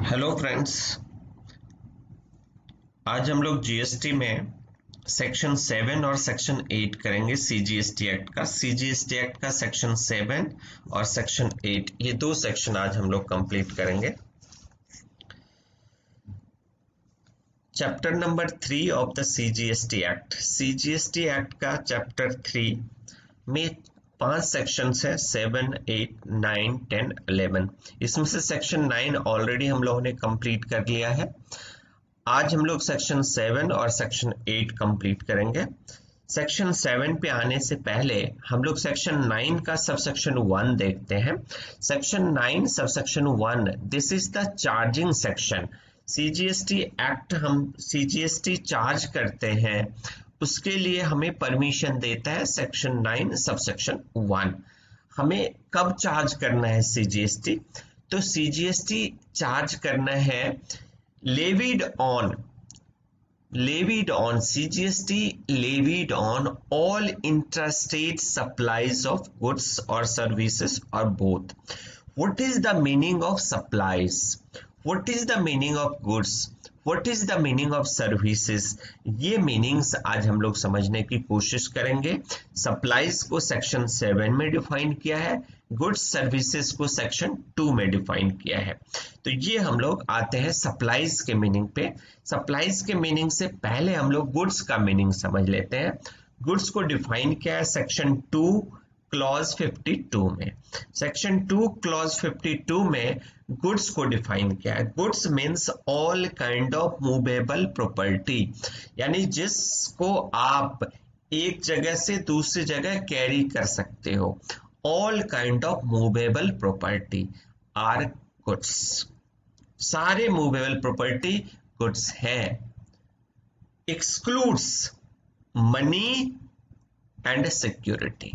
Hello friends. आज हम लोग जीएसटी में सेक्शन 7 और सेक्शन 8 करेंगे। सीजीएसटी एक्ट का सेक्शन 7 और सेक्शन 8 ये दो सेक्शन आज हम लोग कंप्लीट करेंगे। Chapter number 3 of the CGST act का चैप्टर 3 में 5 सेक्शंस है, 7, 8, 9, 10, 11। इसमें से सेक्शन 9 ऑलरेडी हम लोगों ने कंप्लीट कर लिया है। आज हम लोग सेक्शन 7 और सेक्शन 8 कंप्लीट करेंगे। सेक्शन 7 पे आने से पहले हम लोग सेक्शन 9 का सबसेक्शन 1 देखते हैं। Section 9 subsection 1, this is the charging section. CGST act हम सीजीएसटी चार्ज करते हैं, उसके लिए हमें परमिशन देता है सेक्शन 9 सबसेक्शन 1। हमें कब चार्ज करना है सीजीएसटी? तो सीजीएसटी चार्ज करना है levied on CGST levied on all interstate supplies of goods or services or both. What is the meaning of supplies? What is the meaning of goods? What is the meaning of services? ये meanings आज हम लोग समझने की कोशिश करेंगे। Supplies को section 7 में डिफाइन किया है, गुड्स सर्विसेज को सेक्शन 2 में डिफाइन किया है। तो ये हम लोग आते हैं सप्लाईज के मीनिंग पे। सप्लाईज के मीनिंग से पहले हम लोग गुड्स का मीनिंग समझ लेते हैं। गुड्स को डिफाइन किया है सेक्शन 2 क्लॉज 52 में। सेक्शन 2 क्लॉज 52 में गुड्स को डिफाइन किया है। Goods means all kind of movable property, यानी जिसको आप एक जगह से दूसरी जगह कैरी कर सकते हो। All kind of movable property are goods. सारे मूवेबल प्रॉपर्टी गुड्स है। Excludes money and security.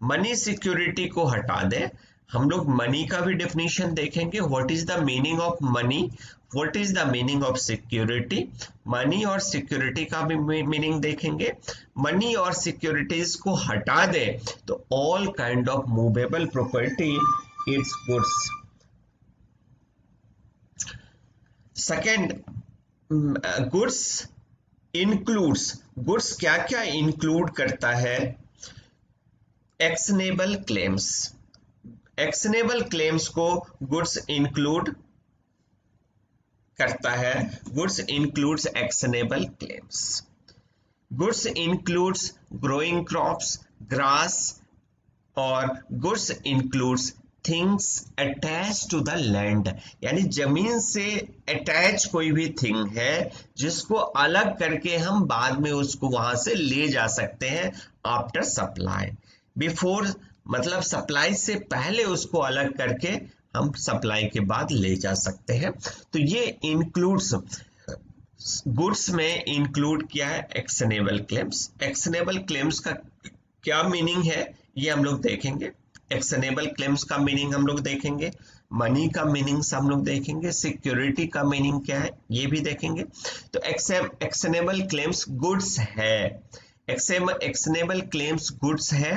Money security को हटा दें। हम लोग मनी का भी डेफिनेशन देखेंगे, what is the meaning of money, what is the meaning of security. Money और सिक्योरिटी का भी मीनिंग देखेंगे। मनी और सिक्योरिटीज को हटा दे तो all kind of movable property it's goods. Second, goods includes. Goods क्या क्या इंक्लूड करता है? Actionable claims. एक्शनेबल क्लेम्स को गुड्स इंक्लूड करता है। Goods includes actionable claims. Goods includes growing crops, grass, और goods includes things attach to the land, यानी जमीन से अटैच कोई भी थिंग है जिसको अलग करके हम बाद में उसको वहां से ले जा सकते हैं आफ्टर सप्लाई। बिफोर मतलब सप्लाई से पहले उसको अलग करके हम सप्लाई के बाद ले जा सकते हैं। तो ये इंक्लूड्स, गुड्स में इंक्लूड किया है एक्शनेबल क्लेम्स। एक्शनेबल क्लेम्स का क्या मीनिंग है ये हम लोग देखेंगे। एक्शनेबल क्लेम्स का मीनिंग हम लोग देखेंगे। मनी का मीनिंग हम लोग देखेंगे। सिक्योरिटी का मीनिंग क्या है ये भी देखेंगे। तो एक्शनेबल क्लेम्स गुड्स है। एक्शनेबल क्लेम्स गुड्स है,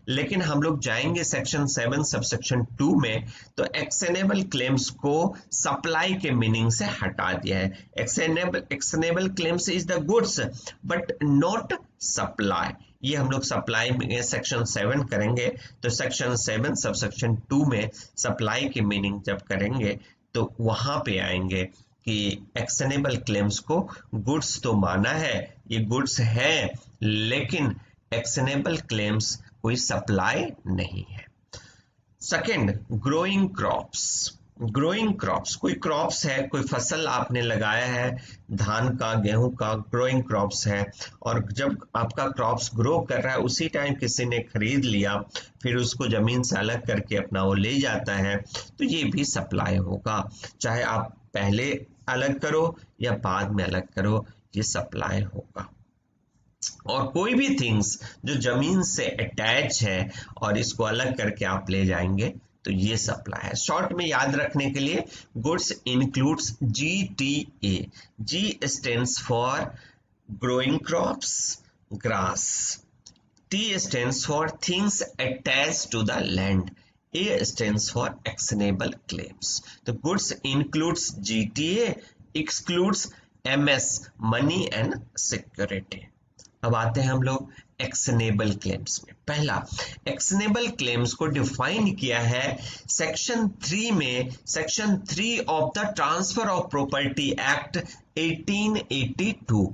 लेकिन हम लोग जाएंगे सेक्शन 7 सबसेक्शन 2 में, तो एक्शनेबल क्लेम्स को सप्लाई के मीनिंग से हटा दिया है। Actionable claims is the goods but not supply. ये हम लोग सप्लाई में सेक्शन 7 करेंगे। तो सेक्शन 7 सबसेक्शन 2 में सप्लाई के मीनिंग जब करेंगे तो वहां पे आएंगे कि एक्शनेबल क्लेम्स को गुड्स तो माना है, ये गुड्स है, लेकिन एक्शनेबल क्लेम्स कोई सप्लाई नहीं है। Second, growing crops. Growing crops, कोई क्रॉप्स है, कोई फसल आपने लगाया है, धान का, गेहूं का, ग्रोइंग क्रॉप्स है, और जब आपका क्रॉप्स ग्रो कर रहा है उसी टाइम किसी ने खरीद लिया, फिर उसको जमीन से अलग करके अपना वो ले जाता है, तो ये भी सप्लाई होगा। चाहे आप पहले अलग करो या बाद में अलग करो, ये सप्लाई होगा। और कोई भी थिंग्स जो जमीन से अटैच है और इसको अलग करके आप ले जाएंगे तो ये सप्लाई है। शॉर्ट में याद रखने के लिए goods includes GTA। G stands for growing crops, grass. T stands for things attach to the land. A stands for actionable claims. तो goods includes GTA, excludes MS, money and security. अब आते हैं हम लोग एक्शनेबल क्लेम्स में। पहला, actionable claims को define किया है सेक्शन 3 में, section 3 of the transfer of property act 1882।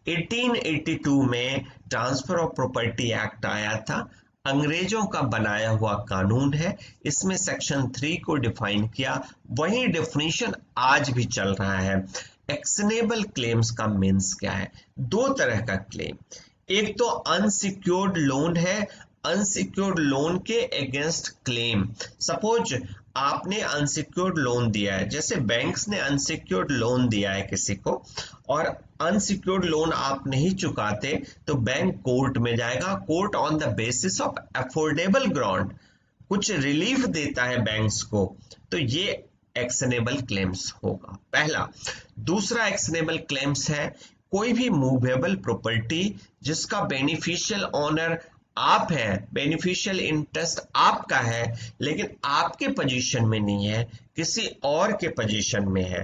1882 में ट्रांसफर ऑफ प्रॉपर्टी एक्ट आया था, अंग्रेजों का बनाया हुआ कानून है। इसमें सेक्शन 3 को डिफाइन किया, वही डेफिनेशन आज भी चल रहा है। एक्शनेबल क्लेम्स का मीन्स क्या है? दो तरह का क्लेम, एक तो अनसिक्योर्ड लोन है, अनसिक्योर्ड लोन के अगेंस्ट क्लेम। सपोज आपने अनसिक्योर्ड लोन दिया है, जैसे बैंक्स ने अनसिक्योर्ड लोन दिया है किसी को, और अनसिक्योर्ड लोन आप नहीं चुकाते तो बैंक कोर्ट में जाएगा। Court on the basis of affordable ground कुछ रिलीफ देता है बैंक्स को, तो ये एक्शनेबल क्लेम्स होगा पहला। दूसरा एक्शनेबल क्लेम्स है कोई भी मूवेबल प्रॉपर्टी जिसका बेनिफिशियल ओनर आप हैं, बेनिफिशियल इंटरेस्ट आपका है, लेकिन आपके पोजीशन में नहीं है, किसी और के पोजीशन में है।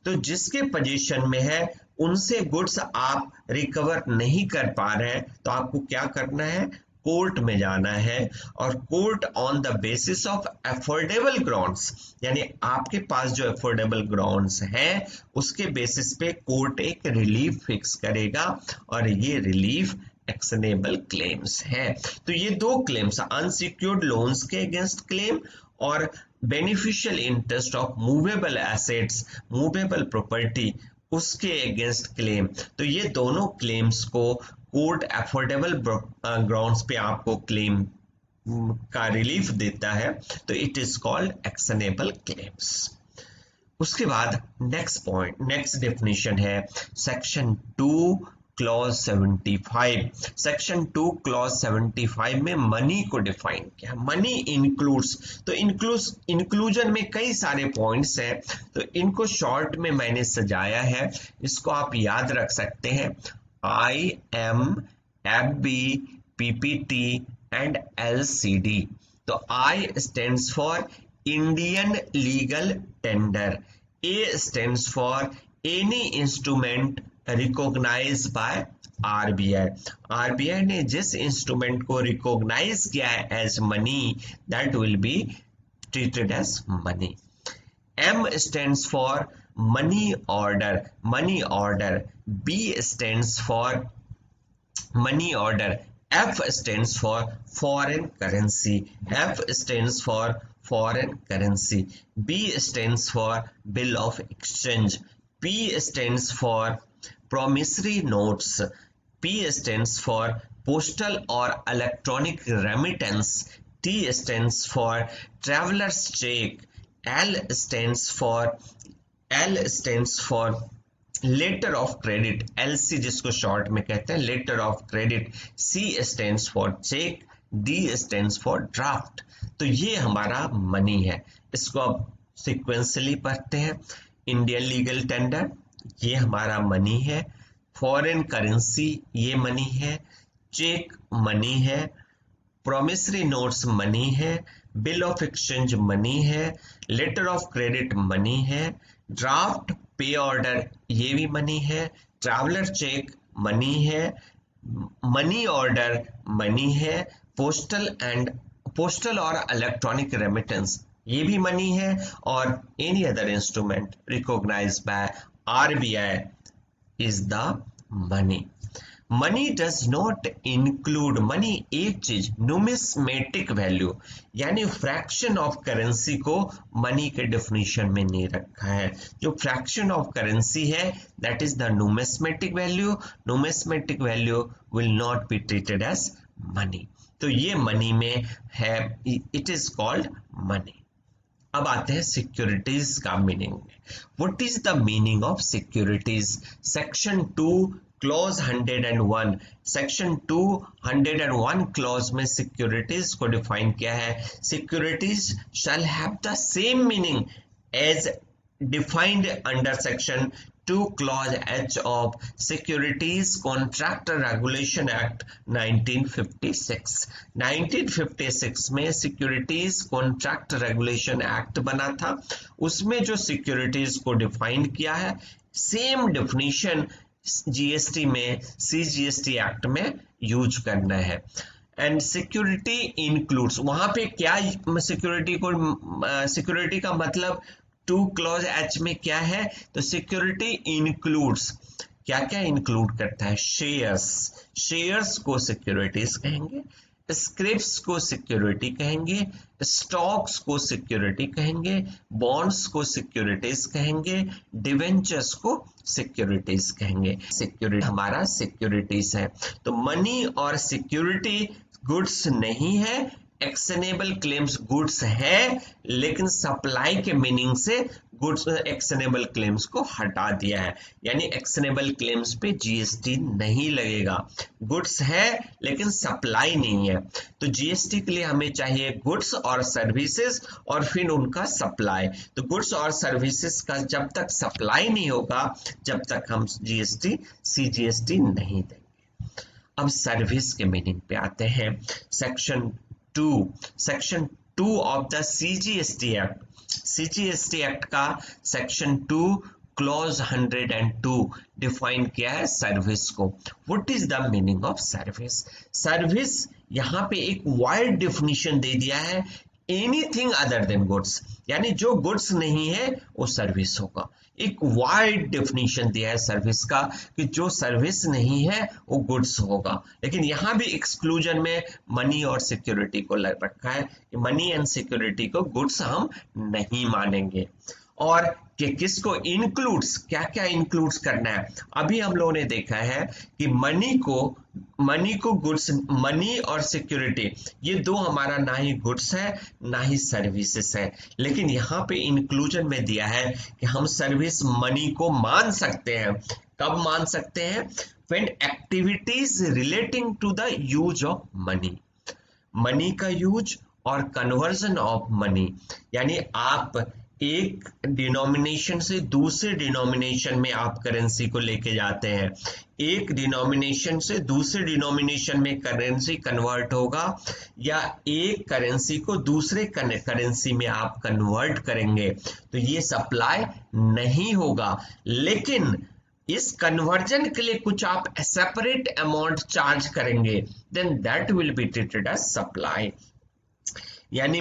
तो जिसके पोजीशन में है उनसे गुड्स आप रिकवर नहीं कर पा रहे हैं, तो आपको क्या करना है? कोर्ट में जाना है, और court on the basis of affordable grounds, यानी आपके पास जो अफोर्डेबल ग्राउंड्स हैं उसके बेसिस पे कोर्ट एक रिलीफ फिक्स करेगा, और ये रिलीफ एक्शनेबल क्लेम्स है। तो ये दो क्लेम्स, अनसिक्योर्ड लोन्स के अगेंस्ट क्लेम और beneficial interest of movable assets, movable property, उसके अगेंस्ट क्लेम। तो ये दोनों क्लेम्स को कोर्ट अफोर्डेबल ग्राउंड्स पे आपको क्लेम का रिलीफ देता है, तो it is called actionable claims. उसके बाद नेक्स्ट पॉइंट, नेक्स्ट डेफिनेशन है सेक्शन 2 क्लॉज 75। सेक्शन 2 क्लॉज 75 में मनी को डिफाइन किया। मनी इंक्लूड्स, तो इंक्लूजन में कई सारे पॉइंट्स हैं, तो इनको शॉर्ट में मैंने सजाया है, इसको आप याद रख सकते हैं। IM, FB, PPT and LCD। तो I stands for Indian legal tender, A stands for any instrument recognized by RBI। RBI ने जिस इंस्ट्रूमेंट को रिकॉग्नाइज किया है as money, that will be treated as money. M stands for money order, money order। B stands for money order। F stands for foreign currency, F stands for foreign currency। B stands for bill of exchange, P stands for promissory notes, P stands for postal or electronic remittance, T stands for traveler's check, L stands for letter of credit, LC जिसको short में कहते हैं, letter of credit. C stands for cheque, D stands for draft. तो ये हमारा money है, इसको अब सिक्वेंसली पढ़ते हैं। इंडियन लीगल टेंडर, ये हमारा मनी है। फॉरेन करेंसी, ये मनी है। चेक मनी है। प्रोमिसरी नोट्स मनी है। बिल ऑफ एक्सचेंज मनी है। लेटर ऑफ क्रेडिट मनी है। ड्राफ्ट पे ऑर्डर, ये भी मनी है। ट्रैवलर चेक मनी है। मनी ऑर्डर मनी है। पोस्टल और इलेक्ट्रॉनिक रेमिटेंस, ये भी मनी है। और any other instrument recognised by RBI is the money. Money does not include, money एक चीज, न्यूमिस्मेटिक वैल्यू, यानी फ्रैक्शन ऑफ करेंसी को मनी के डेफिनेशन में नहीं रखा है। जो फ्रैक्शन ऑफ करेंसी है that is the numismatic value. Numismatic value will not be treated as money. तो ये मनी में है, इट इज कॉल्ड मनी। अब आते हैं सिक्योरिटीज का मीनिंग में। What is the meaning of securities? Section 2 clause 101, section 201 clause में सिक्योरिटीज को डिफाइन किया है। Securities shall have the same meaning as defined under section 2 clause H of Securities Contract Regulation Act 1956। 1956 में securities contract regulation act बना था, उसमें जो securities को डिफाइन किया है सेम डेफिनेशन जीएसटी में सीजीएसटी एक्ट में यूज करना है। एंड सिक्योरिटी इंक्लूड्स, वहां पे क्या सिक्योरिटी का मतलब 2 क्लॉज एच में क्या है, तो सिक्योरिटी इंक्लूड्स क्या क्या इंक्लूड करता है, शेयर्स को सिक्योरिटीज कहेंगे, स्क्रिप्ट्स को सिक्योरिटी कहेंगे, स्टॉक्स को सिक्योरिटी कहेंगे, बॉन्ड्स को सिक्योरिटीज कहेंगे, डिवेंचर्स को सिक्योरिटीज कहेंगे। सिक्योरिटी हमारा सिक्योरिटीज है, तो मनी और सिक्योरिटी गुड्स नहीं है, एक्शनेबल क्लेम्स गुड्स है, लेकिन सप्लाई के मीनिंग से गुड्स एक्शनेबल क्लेम्स को हटा दिया है, यानी एक्शनेबल क्लेम्स पे जीएसटी नहीं लगेगा। गुड्स है लेकिन सप्लाई नहीं है, तो जीएसटी के लिए हमें चाहिए गुड्स और सर्विसेज और फिर उनका सप्लाई। तो गुड्स और सर्विसेज का जब तक सप्लाई नहीं होगा जब तक हम जीएसटी सीजीएसटी नहीं देंगे। अब सर्विस के मीनिंग पे आते हैं। Section 2 of the CGST act का सेक्शन 2 क्लॉज 102 डिफाइन किया है सर्विस को। What is the meaning of service? Service यहां पे एक वाइड डिफिनीशन दे दिया है, एनीथिंग अदर देन गुड्स, यानी जो गुड्स नहीं है वो सर्विस होगा। एक वाइड डेफिनेशन दिया है सर्विस का कि जो सर्विस नहीं है वो गुड्स होगा, लेकिन यहां भी एक्सक्लूजन में मनी और सिक्योरिटी को लग रखा है कि मनी एंड सिक्योरिटी को गुड्स हम नहीं मानेंगे। और कि किसको इंक्लूड्स, क्या क्या इंक्लूड्स करना है, अभी हम लोगों ने देखा है कि मनी को गुड्स, मनी और सिक्योरिटी ये दो हमारा ना ही गुड्स है ना ही सर्विसेज है, लेकिन यहाँ पे इंक्लूजन में दिया है कि हम सर्विस मनी को मान सकते हैं। कब मान सकते हैं? When activities relating to the use of money का यूज और कन्वर्जन ऑफ मनी, यानी आप एक डिनोमिनेशन से दूसरे डिनोमिनेशन में आप करेंसी को लेके जाते हैं, एक डिनोमिनेशन से दूसरे डिनोमिनेशन में करेंसी कन्वर्ट होगा, या एक करेंसी को दूसरे करेंसी में आप कन्वर्ट करेंगे तो ये सप्लाई नहीं होगा, लेकिन इस कन्वर्जन के लिए कुछ आप सेपरेट अमाउंट चार्ज करेंगे, then that will be treated as supply. यानी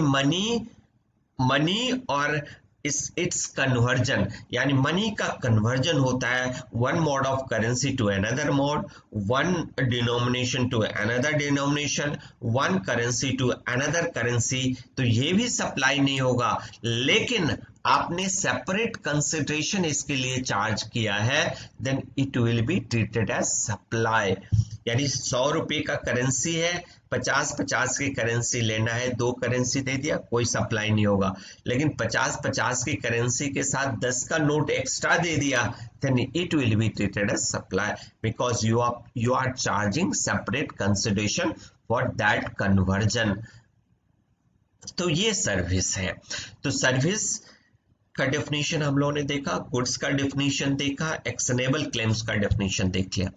मनी और इट्स कन्वर्जन, यानी मनी का कन्वर्जन होता है one mode of currency to another mode, one denomination to another denomination, one currency to another currency, तो ये भी सप्लाई नहीं होगा, लेकिन आपने सेपरेट कंसिडरेशन इसके लिए चार्ज किया है, then it will be treated as supply. यानी 100 रुपए का करेंसी है, 50-50 की करेंसी लेना है, दो करेंसी दे दिया, कोई सप्लाई नहीं होगा, लेकिन 50-50 की करेंसी के साथ 10 का नोट एक्स्ट्रा दे दिया, then it will be treated as supply because you are charging separate consideration for that conversion। तो ये सर्विस है। तो सर्विस का डेफिनेशन हम लोगों ने देखा, गुड्स का डेफिनेशन देखा, एक्शनेबल क्लेम्स का डेफिनेशन देख लिया।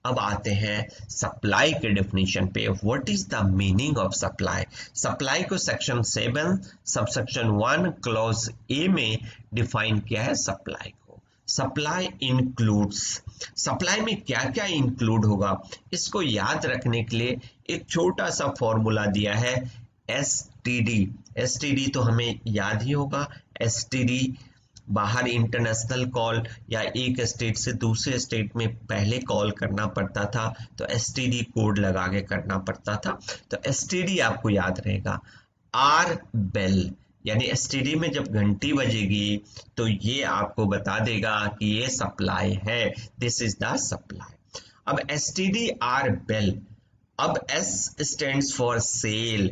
अब आते हैं सप्लाई के डेफिनेशन पे। What is the meaning of supply? Supply को सेक्शन 7 सबसेक्शन 1 क्लॉज ए में डिफाइन किया है सप्लाई को। सप्लाई इंक्लूड्स, सप्लाई में क्या क्या इंक्लूड होगा इसको याद रखने के लिए एक छोटा सा फॉर्मूला दिया है, एसटीडी तो हमें याद ही होगा। एसटीडी बाहर इंटरनेशनल कॉल या एक स्टेट से दूसरे स्टेट में पहले कॉल करना पड़ता था, तो एसटीडी कोड लगा के करना पड़ता था, तो एसटीडी आपको याद रहेगा। आर बेल, यानी एसटीडी में जब घंटी बजेगी तो ये आपको बता देगा कि ये सप्लाई है, दिस इज द सप्लाई। अब एसटीडी आर बेल, अब S stands for sale,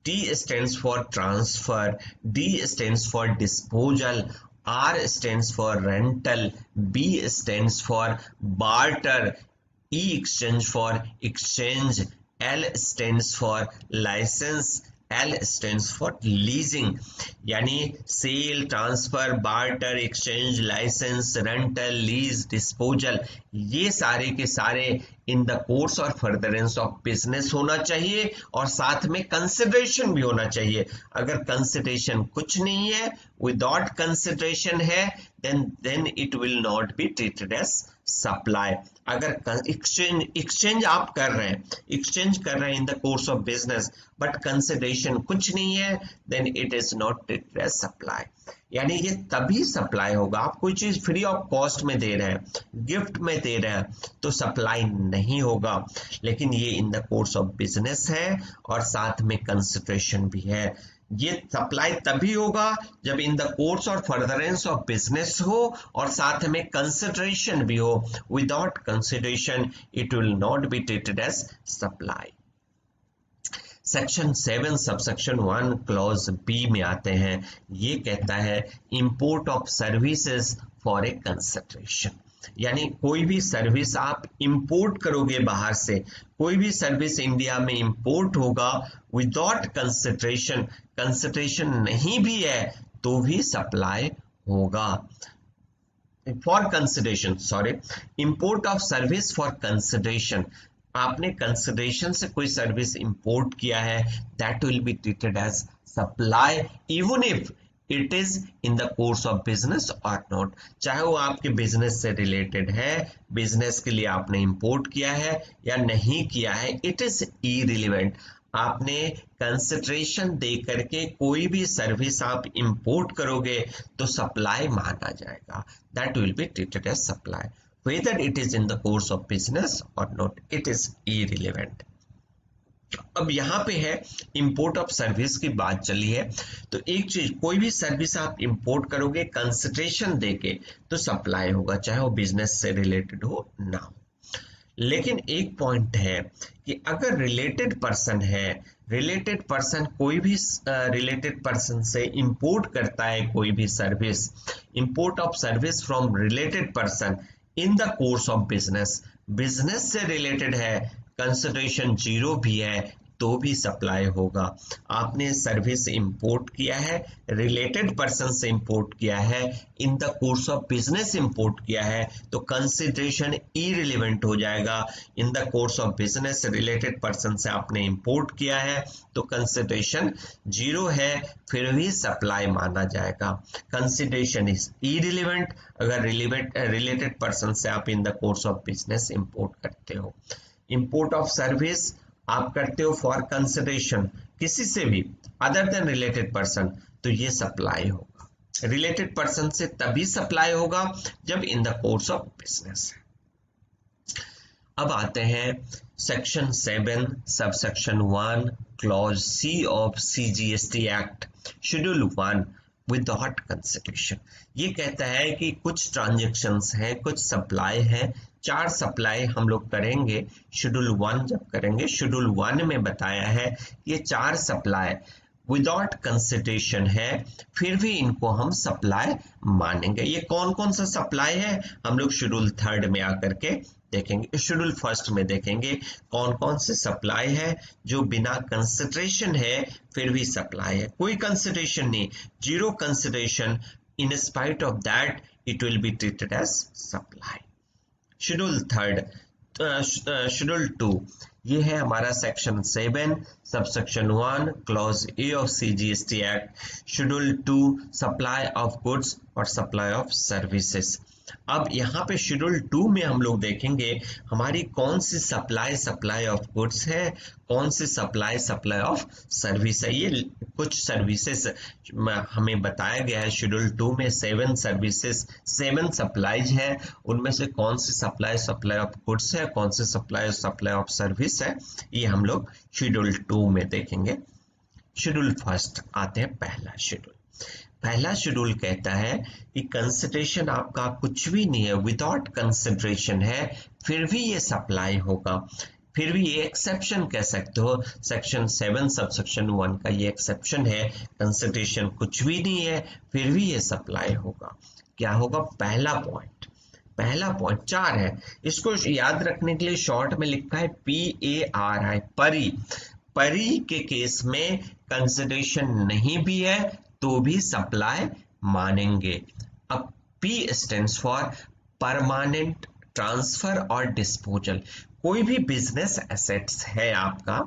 T stands for transfer, D stands for disposal, R stands for rental, B stands for barter, E stands for exchange, L stands for license, L stands for leasing, यानी sale, transfer, barter, exchange, license, rental, lease, disposal, ये सारे के सारे in the course और furtherance of business होना चाहिए और साथ में कंसिडरेशन भी होना चाहिए। अगर कंसिडरेशन कुछ नहीं है, विदाउट कंसिडरेशन है, then it will not be treated as supply. अगर एक्सचेंज आप कर रहे हैं in the course of business but consideration कुछ नहीं है, then it is not treated as supply. यानी ये तभी सप्लाई होगा, आप कोई चीज फ्री ऑफ कॉस्ट में दे रहे हैं, गिफ्ट में दे रहे हैं, तो सप्लाई नहीं होगा। लेकिन ये इन द कोर्स ऑफ बिजनेस है और साथ में कंसिडरेशन भी है। ये सप्लाई तभी होगा जब इन द कोर्स और फर्दरेंस ऑफ बिजनेस हो और साथ में कंसिडरेशन भी हो। Without consideration it will not be treated as supply. Section 7 subsection 1 clause B में आते हैं। ये कहता है import of services for a consideration, यानी कोई भी सर्विस आप इंपोर्ट करोगे बाहर से, कोई भी सर्विस इंडिया में इंपोर्ट होगा विदाउट कंसिडरेशन, कंसिडरेशन नहीं भी है तो भी सप्लाई होगा। For consideration, sorry, import of service for consideration, आपने कंसिडरेशन से कोई सर्विस इंपोर्ट किया है, that will be treated as supply even if it is in the course of business or not. चाहे वो आपके बिजनेस से रिलेटेड है, बिजनेस के लिए आपने इंपोर्ट किया है या नहीं किया है, इट इज इरिलेवेंट। आपने कंसिडरेशन दे करके कोई भी सर्विस आप इंपोर्ट करोगे तो सप्लाई माना जाएगा, that will be treated as supply. Whether it is in the course of business or not, it is irrelevant. अब यहाँ पे है इंपोर्ट ऑफ सर्विस की बात चली है, तो एक चीज, कोई भी सर्विस आप इंपोर्ट करोगे कंसिडरेशन देके तो सप्लाई होगा, चाहे वो बिजनेस से रिलेटेड हो ना हो। लेकिन एक पॉइंट है कि अगर रिलेटेड पर्सन है, रिलेटेड पर्सन कोई भी रिलेटेड पर्सन से इंपोर्ट करता है कोई भी service, import of service from related person in the course of business, business से रिलेटेड है, कंसिडरेशन जीरो भी है तो भी सप्लाई होगा। आपने सर्विस इंपोर्ट किया है, रिलेटेड पर्सन से इंपोर्ट किया है, in the course of business import किया है, तो कंसिडरेशन इरिलेवेंट हो जाएगा। इन the course of business related person से आपने इंपोर्ट किया है तो कंसिडरेशन जीरो है, फिर भी सप्लाई माना जाएगा। कंसिडरेशन इज इरिलेवेंट अगर रिलेटेड पर्सन से आप इन the course of business import करते हो। इंपोर्ट ऑफ सर्विस आप करते हो फॉर कंसिडरेशन किसी से भी अदर देन रिलेटेड पर्सन, तो ये सप्लाई होगा। रिलेटेड पर्सन से तभी सप्लाई होगा जब in the course of business है। अब आते हैं section 7 subsection 1 clause C of CGST act schedule 1 without consideration. ये कहता है कि कुछ ट्रांजेक्शन्स हैं, कुछ सप्लाई है, 4 सप्लाई हम लोग करेंगे शेड्यूल 1 जब करेंगे। शेड्यूल 1 में बताया है ये 4 सप्लाई विदाउट कंसिडरेशन है, फिर भी इनको हम सप्लाई मानेंगे। ये कौन कौन सा सप्लाई है हम लोग शेड्यूल 3 में आकर के देखेंगे, शेड्यूल 1 में देखेंगे कौन कौन से सप्लाई है जो बिना कंसिडरेशन है फिर भी सप्लाई है। कोई कंसिडरेशन नहीं, zero consideration, in spite of that it will be treated as supply. Schedule 3, schedule 2 ये है हमारा section 7 subsection 1 clause A of CGST act schedule 2 supply of goods और सप्लाई ऑफ सर्विसेज। अब यहाँ पे शेड्यूल 2 में हम लोग देखेंगे हमारी कौन सी सप्लाई ऑफ गुड्स है, कौन सी सप्लाई ऑफ सर्विस है। ये कुछ सर्विसेज हमें बताया गया है शेड्यूल 2 में 7 सर्विसेज 7 सप्लाईज है, उनमें से कौन सी सप्लाई ऑफ गुड्स है, कौन सी सप्लाई ऑफ सर्विस है, ये हम लोग शेड्यूल 2 में देखेंगे। शेड्यूल 1 आते हैं। पहला शेड्यूल कहता है कि कंसिडरेशन आपका कुछ भी नहीं है, विदाउट कंसिडरेशन है, फिर भी ये सप्लाई होगा। फिर भी ये एक्सेप्शन कह सकते हो, सेक्शन 7 सबसेक्शन 1 का ये एक्सेप्शन है, कंसिडरेशन कुछ भी नहीं है फिर भी ये सप्लाई होगा। क्या होगा? पहला पॉइंट 4 है, इसको याद रखने के लिए शॉर्ट में लिखा है PARI, परी। परी के केस में कंसिडरेशन नहीं भी है तो भी सप्लाई मानेंगे। अब P stands for permanent transfer और डिस्पोजल। कोई भी बिजनेस एसेट्स है आपका,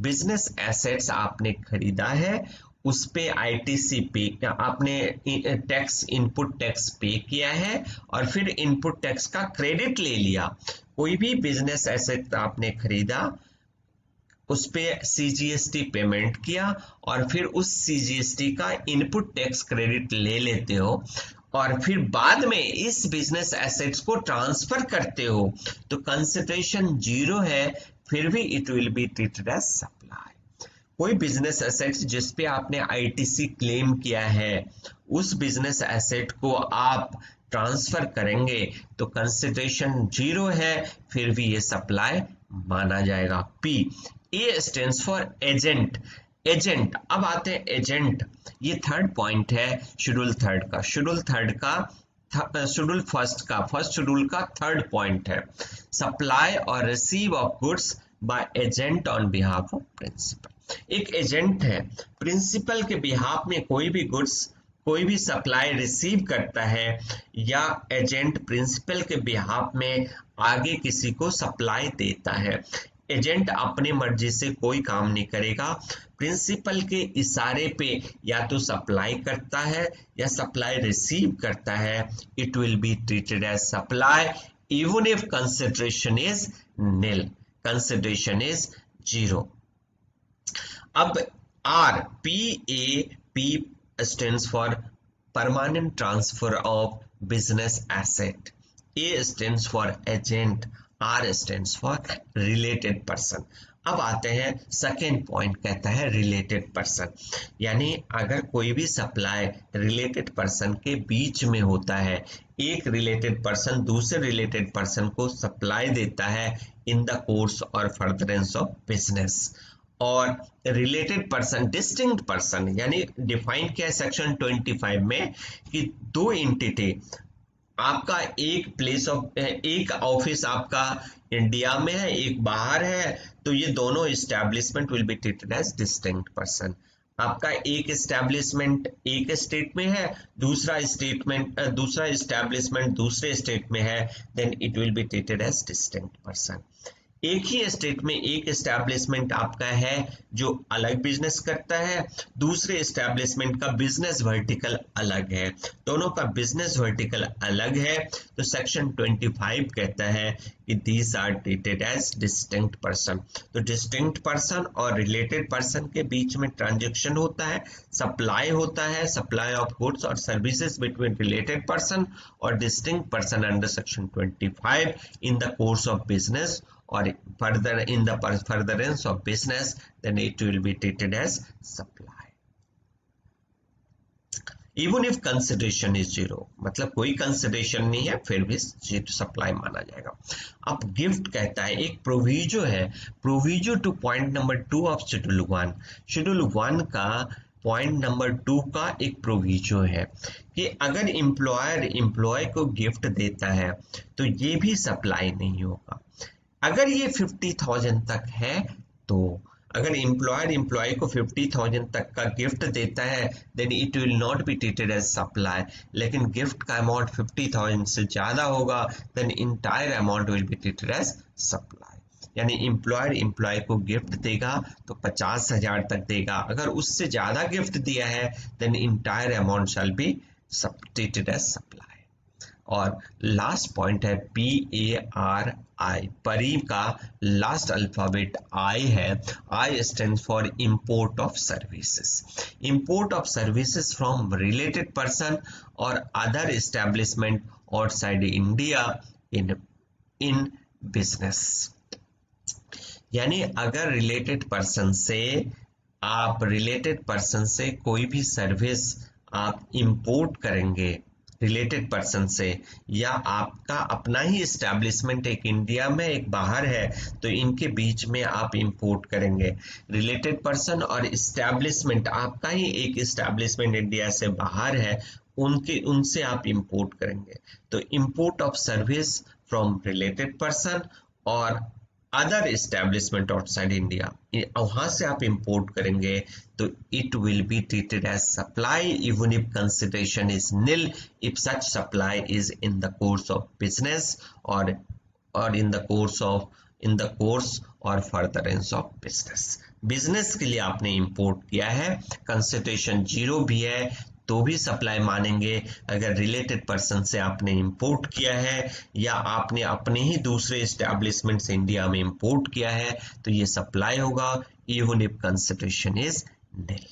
बिजनेस एसेट्स आपने खरीदा है, उस पे आईटीसी पे आपने टैक्स इनपुट टैक्स पे किया है और फिर इनपुट टैक्स का क्रेडिट ले लिया। कोई भी बिजनेस एसेट आपने खरीदा, उस पे सीजीएसटी पेमेंट किया और फिर उस सीजीएसटी का इनपुट टैक्स क्रेडिट ले लेते हो और फिर बाद में इस बिजनेस एसेट्स को ट्रांसफर करते हो तो कंसिडरेशन जीरो है, फिर भी it will be treated as supply. कोई बिजनेस एसेट जिस पे आपने आईटीसी क्लेम किया है, उस बिजनेस एसेट को आप ट्रांसफर करेंगे तो कंसिडरेशन जीरो है, फिर भी ये सप्लाई माना जाएगा। P. A stands for agent. Agent, अब आते हैं एजेंट, ये थर्ड पॉइंट है शेड्यूल थर्ड का। शेड्यूल फर्स्ट शेड्यूल का थर्ड पॉइंट है supply or receive of goods by agent on behalf of principal. एक एजेंट है, प्रिंसिपल के बिहाफ में कोई भी गुड्स, कोई भी सप्लाई रिसीव करता है, या एजेंट प्रिंसिपल के बिहाफ में आगे किसी को सप्लाई देता है। एजेंट अपने मर्जी से कोई काम नहीं करेगा, प्रिंसिपल के इशारे पे या तो सप्लाई करता है या सप्लाई रिसीव करता है। It will be treated as supply even if consideration is nil, consideration is zero. अब R, P stands for permanent transfer of business asset. A stands for agent, R stands for related person. अब आते हैं second point, कहता है related person, यानी अगर कोई भी सप्लाई रिलेटेड पर्सन के बीच में होता है, एक रिलेटेड पर्सन दूसरे रिलेटेड पर्सन को सप्लाई देता है इन द कोर्स और फर्दरेंस ऑफ बिजनेस, और रिलेटेड पर्सन डिस्टिंक्ट पर्सन, यानी डिफाइन किया है सेक्शन 25 में कि दो एंटिटी, आपका एक ऑफिस आपका इंडिया में है, एक बाहर है, तो ये दोनों establishment will be treated as distinct person. आपका एक एस्टैब्लिशमेंट एक स्टेट में है, दूसरा एस्टैब्लिशमेंट दूसरे स्टेट में है, then it will be treated as distinct person. एक ही स्टेट में एक एस्टैब्लिशमेंट आपका है जो अलग बिजनेस करता है, दूसरे एस्टैब्लिशमेंट का बिजनेस वर्टिकल अलग है, दोनों का बिजनेस वर्टिकल अलग है, तो सेक्शन 25 कहता है कि these are treated as distinct person. तो डिस्टिंक्ट पर्सन और रिलेटेड पर्सन के बीच में ट्रांजेक्शन होता है, सप्लाई होता है, सप्लाई ऑफ गुड्स और services between related person or distinct person under section 25 in the course of business or further in the furtherance of business, then it will be treated as supply even if consideration is zero, मतलब कोई consideration नहीं है फिर भी supply माना जाएगा। अब gift कहता है, एक प्रोविजो है, proviso two point number 2 of schedule 1। Schedule 1 का पॉइंट नंबर 2 का एक प्रोविजो है कि अगर एम्प्लॉयर एम्प्लॉय को गिफ्ट देता है तो ये भी सप्लाई नहीं होगा। अगर ये 50,000 तक है, तो अगर एम्प्लॉयर एम्प्लॉय को 50,000 तक का गिफ्ट देता है then it will not be treated as supply. लेकिन गिफ्ट का अमाउंट 50,000 से ज्यादा होगा then entire amount will be treated as supply. यानी एम्प्लॉयर एम्प्लॉय को गिफ्ट देगा तो 50,000 तक देगा, अगर उससे ज्यादा गिफ्ट दिया है then entire amount shall be treated as supply. और लास्ट पॉइंट है PARI, परी का लास्ट अल्फाबेट आई है, I stand for import of services. Import of services from related person और other establishment outside India in business. यानी अगर related person से कोई भी सर्विस आप इंपोर्ट करेंगे रिलेटेड पर्सन से, या आपका अपना ही एस्टैब्लिशमेंट एक इंडिया में एक बाहर है, तो इनके बीच में आप इंपोर्ट करेंगे। रिलेटेड पर्सन और एस्टैब्लिशमेंट, आपका ही एक एस्टैब्लिशमेंट इंडिया से बाहर है, उनसे आप इंपोर्ट करेंगे। तो import of service from related person और अदर एस्टेब्लिशमेंट आउटसाइड इंडिया, वहां से आप इंपोर्ट करेंगे तो it will be treated as supply even if consideration is nil if such supply is in the course of business or in the course और furtherance of business. Business के लिए आपने import किया है, कंसिडरेशन जीरो भी है तो भी सप्लाई मानेंगे। अगर रिलेटेड पर्सन से आपने इंपोर्ट किया है या आपने अपने ही दूसरे एस्टैब्लिशमेंट से इंडिया में इंपोर्ट किया है तो ये सप्लाई होगा इवन इफ कंसिडरेशन इज नील।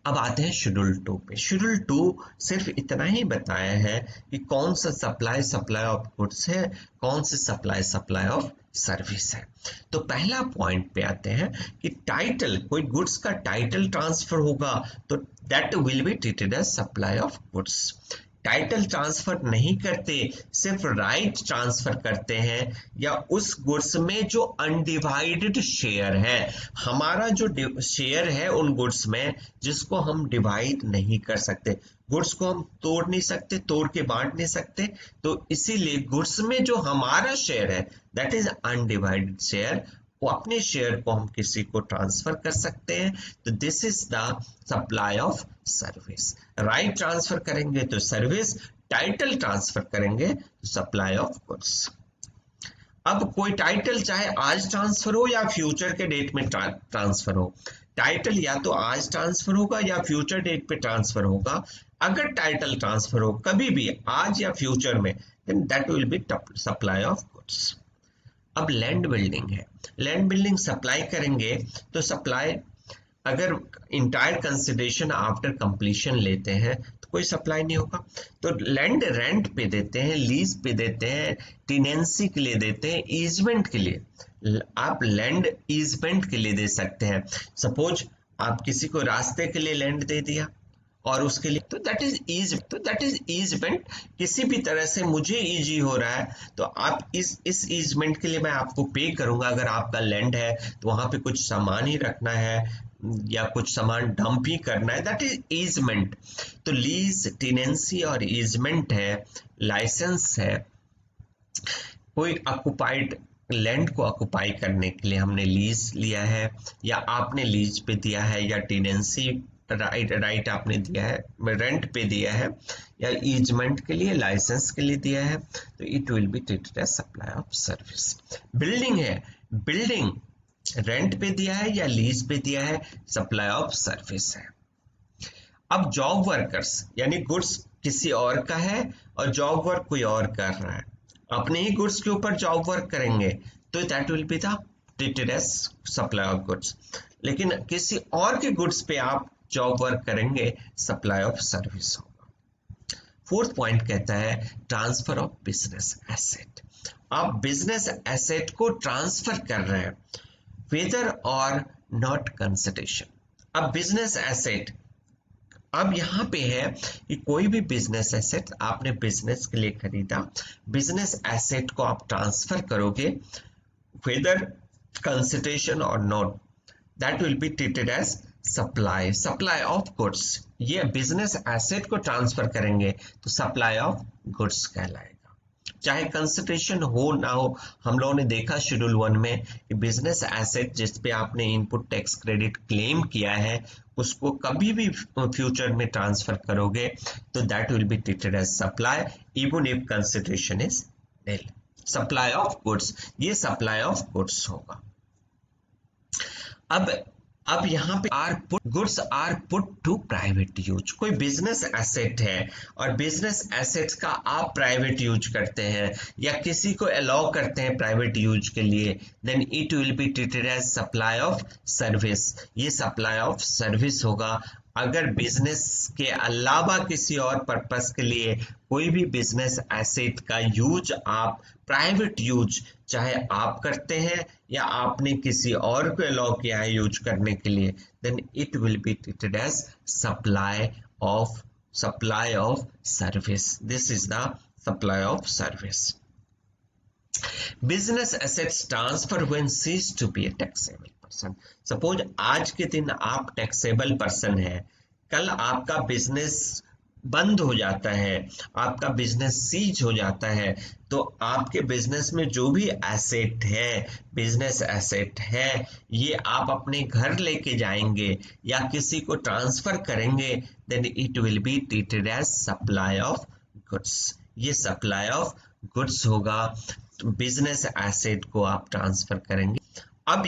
अब आते हैं शेड्यूल 2 पे। शेड्यूल 2 सिर्फ इतना ही बताया है कि कौन सा सप्लाई ऑफ गुड्स है, कौन सी सप्लाई ऑफ सर्विस है। तो पहला पॉइंट पे आते हैं कि टाइटल, कोई गुड्स का टाइटल ट्रांसफर होगा तो that will be treated as supply of goods. Title transfer नहीं करते, सिर्फ राइट ट्रांसफर करते हैं या उस गुड्स में जो अनडिवाइडेड शेयर है, हमारा जो शेयर है उन गुड्स में जिसको हम डिवाइड नहीं कर सकते, गुड्स को हम तोड़ नहीं सकते, तोड़ के बांट नहीं सकते, तो इसीलिए गुड्स में जो हमारा शेयर है दैट इज अनडिवाइडेड शेयर, वो अपने शेयर को हम किसी को ट्रांसफर कर सकते हैं, तो this is the supply of service. Right transfer करेंगे तो सर्विस, टाइटल ट्रांसफर करेंगे तो सप्लाई ऑफ गुड्स। अब कोई टाइटल चाहे आज ट्रांसफर हो या फ्यूचर के डेट में ट्रांसफर हो, टाइटल या तो आज ट्रांसफर होगा या फ्यूचर डेट पे ट्रांसफर होगा। अगर टाइटल ट्रांसफर हो कभी भी आज या फ्यूचर में, then that will be supply of goods. अब लैंड बिल्डिंग है, लैंड बिल्डिंग सप्लाई करेंगे तो सप्लाई, अगर इंटायर कंसिडरेशन आफ्टर कंप्लीशन लेते हैं तो कोई सप्लाई नहीं होगा। तो लैंड रेंट पे देते हैं, लीज पे देते हैं, टेनेंसी के लिए देते हैं, ईजमेंट के लिए, आप लैंड ईजमेंट के लिए दे सकते हैं। सपोज आप किसी को रास्ते के लिए लैंड दे दिया और उसके लिए, तो दैट इज ईजमेंट। किसी भी तरह से मुझे इजी हो रहा है तो आप इस ईजमेंट के लिए मैं आपको पे करूंगा। अगर आपका लैंड है तो वहां पे कुछ सामान ही रखना है या कुछ सामान डंप ही करना है, दैट इज ईजमेंट। तो लीज, टेनेंसी और ईजमेंट है, लाइसेंस है। कोई ऑक्युपाइड लैंड को ऑक्युपाई करने के लिए हमने लीज लिया है या आपने लीज पे दिया है या टेनेंसी राइट आपने दिया है, रेंट पे दिया है या ईजमेंट के लिए, लाइसेंस के लिए दिया है, तो it will be treated as supply of service. Building है, बिल्डिंग रेंट पे दिया है या लीज पे दिया है, सप्लाई ऑफ सर्विस है। अब जॉब वर्कर्स, यानी गुड्स किसी और का है और जॉब वर्क कोई और कर रहा है, अपने ही गुड्स के ऊपर जॉब वर्क करेंगे तो that will be the treated as supply of goods. लेकिन किसी और के गुड्स पे आप जॉब वर्क करेंगे, सप्लाई ऑफ सर्विस होगा। फोर्थ पॉइंट कहता है ट्रांसफर ऑफ बिजनेस एसेट। आप बिजनेस एसेट को ट्रांसफर कर रहे हैं वेदर और नॉट कंसिडरेशन। अब बिजनेस एसेट, अब यहां पे है कि कोई भी बिजनेस एसेट आपने बिजनेस के लिए खरीदा, बिजनेस एसेट को आप ट्रांसफर करोगे whether consideration or not, that will be treated as supply of goods. ये बिजनेस एसेट को ट्रांसफर करेंगे तो सप्लाई ऑफ गुड्स कहलाएगा, चाहे कंसिडरेशन हो ना हो। हम लोगों ने देखा शेड्यूल 1 में कि बिजनेस एसेट जिस पे आपने इनपुट टैक्स क्रेडिट क्लेम किया है उसको कभी भी फ्यूचर में ट्रांसफर करोगे तो that will be treated as supply even if consideration is nil. Supply of goods, ये सप्लाई ऑफ गुड्स होगा। अब यहाँ पे goods are put to private use. कोई बिजनेस एसेट है और बिजनेस एसेट्स का आप प्राइवेट यूज करते हैं या किसी को अलाउ करते हैं प्राइवेट यूज के लिए, then it will be treated as supply of service. ये सप्लाई ऑफ सर्विस होगा। अगर बिजनेस के अलावा किसी और पर्पस के लिए कोई भी बिजनेस एसेट का यूज, आप प्राइवेट यूज चाहे आप करते हैं या आपने किसी और को अलाउ किया है यूज करने के लिए, then it will be treated as supply of service. This is the supply of service. Business assets transfer when cease to be a taxable person. Suppose आज के दिन आप टैक्सेबल पर्सन है, कल आपका बिजनेस बंद हो जाता है, आपका बिजनेस सीज हो जाता है, तो आपके बिजनेस में जो भी एसेट है, बिजनेस एसेट है, ये आप अपने घर लेके जाएंगे या किसी को ट्रांसफर करेंगे, then it will be treated as supply of goods. ये सप्लाई ऑफ गुड्स होगा, बिजनेस एसेट को आप ट्रांसफर करेंगे। अब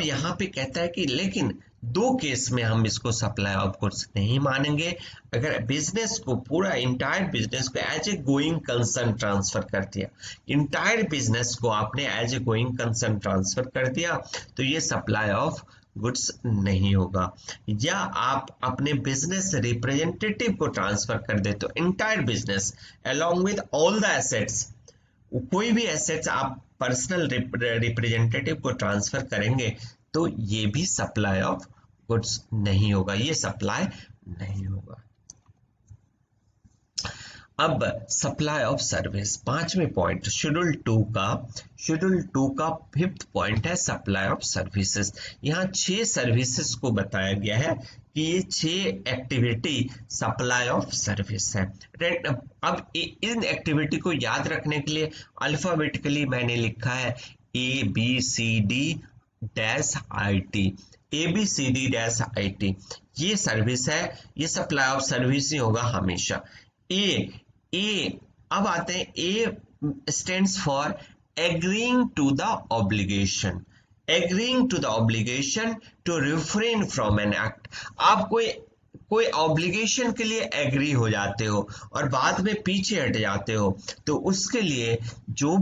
यहाँ पे कहता है कि लेकिन दो केस में हम इसको सप्लाई ऑफ गुड्स नहीं मानेंगे। अगर बिजनेस को, पूरा इंटायर बिजनेस को as a going concern transfer कर दिया, इंटायर बिजनेस को आपने as a going concern transfer कर दिया, तो ये सप्लाई ऑफ गुड्स नहीं होगा। या आप अपने बिजनेस रिप्रेजेंटेटिव को ट्रांसफर कर दे, तो entire business along with all the assets, कोई भी एसेट्स आप पर्सनल रिप्रेजेंटेटिव को ट्रांसफर करेंगे, तो ये भी सप्लाई ऑफ गुड्स नहीं होगा, ये सप्लाई नहीं होगा। अब सप्लाई ऑफ सर्विस, पांचवें पॉइंट, शेड्यूल टू का फिफ्थ पॉइंट है सप्लाई ऑफ सर्विसेज। यहाँ 6 सर्विसेज को बताया गया है कि ये 6 एक्टिविटी सप्लाई ऑफ सर्विस है। अब इन एक्टिविटी को याद रखने के लिए अल्फाबेटिकली मैंने लिखा है ABCD-IT, ABCD-IT, ये सर्विस है, ये सप्लाई ऑफ सर्विस ही होगा हमेशा। ए अब आते हैं, A stands for agreeing to the obligation, agreeing to the obligation to refrain from an act. आप कोई ऑब्लिगेशन के लिए एग्री हो जाते हो और बाद में पीछे हट जाते हो, तो उसके लिए जो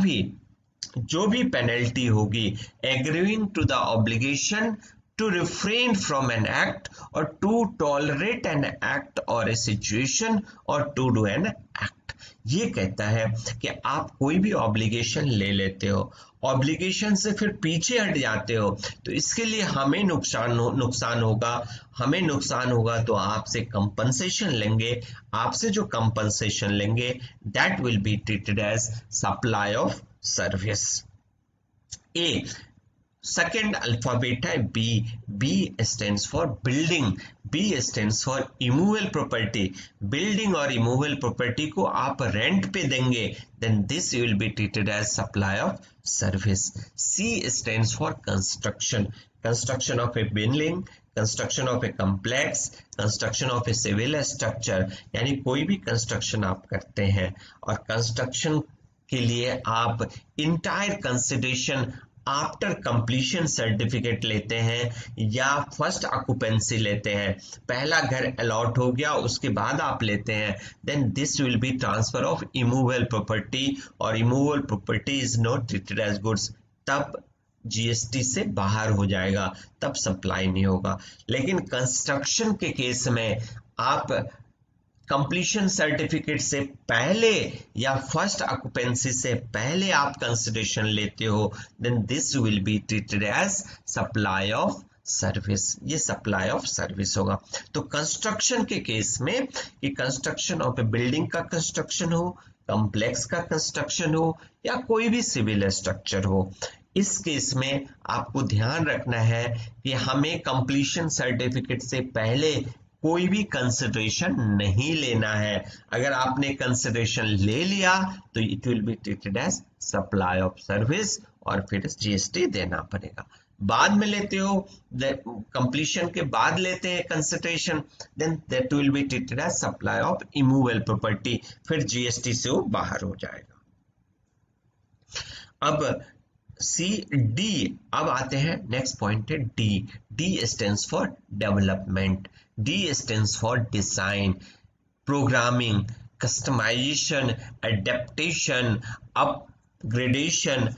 भी पेनल्टी होगी, agreeing to the obligation to refrain from an act or to tolerate an act or a situation or to do an act, ये कहता है कि आप कोई भी ऑब्लिगेशन ले लेते हो, ऑब्लिगेशन से फिर पीछे हट जाते हो, तो इसके लिए हमें नुकसान होगा, तो आपसे कंपनसेशन लेंगे, आपसे जो कंपनसेशन लेंगे that will be treated as supply of service. A second alphabet है B stands for building, B stands for immovable property. Building और इमूवेबल प्रॉपर्टी को आप रेंट पे देंगे, then this will be treated as supply of service. C stands for construction, construction of a building, construction of a complex, construction of a civil structure, यानी कोई भी construction आप करते हैं और कंस्ट्रक्शन के लिए आप entire consideration after completion certificate लेते हैं या फर्स्ट ऑक्यूपेंसी लेते हैं, पहला घर अलॉट हो गया उसके बाद आप लेते हैं, then this will be transfer of immovable property, और immovable property is not treated as goods, तब जीएसटी से बाहर हो जाएगा, तब सप्लाई नहीं होगा। लेकिन कंस्ट्रक्शन के केस में आप कंप्लीशन सर्टिफिकेट से पहले या फर्स्ट ऑक्यूपेंसी से पहले आप कंसिडरेशन लेते हो, then this will be treated as supply of service, ये सप्लाई ऑफ सर्विस होगा। तो कंस्ट्रक्शन के केस में कि कंस्ट्रक्शन ऑफ ए बिल्डिंग का कंस्ट्रक्शन हो, कॉम्प्लेक्स का कंस्ट्रक्शन हो या कोई भी सिविल स्ट्रक्चर हो, इस केस में आपको ध्यान रखना है कि हमें कंप्लीशन सर्टिफिकेट से पहले कोई भी कंसिडरेशन नहीं लेना है। अगर आपने कंसिडरेशन ले लिया तो it will be treated as supply of service और फिर जीएसटी देना पड़ेगा। बाद में लेते हो, कंप्लीशन के बाद लेते हैं consideration, then that will be treated as supply of immovable property, फिर जीएसटी से वो बाहर हो जाएगा। अब डी, अब आते हैं नेक्स्ट पॉइंट है D stands for development, D stands for design, programming, customization, adaptation, upgradation,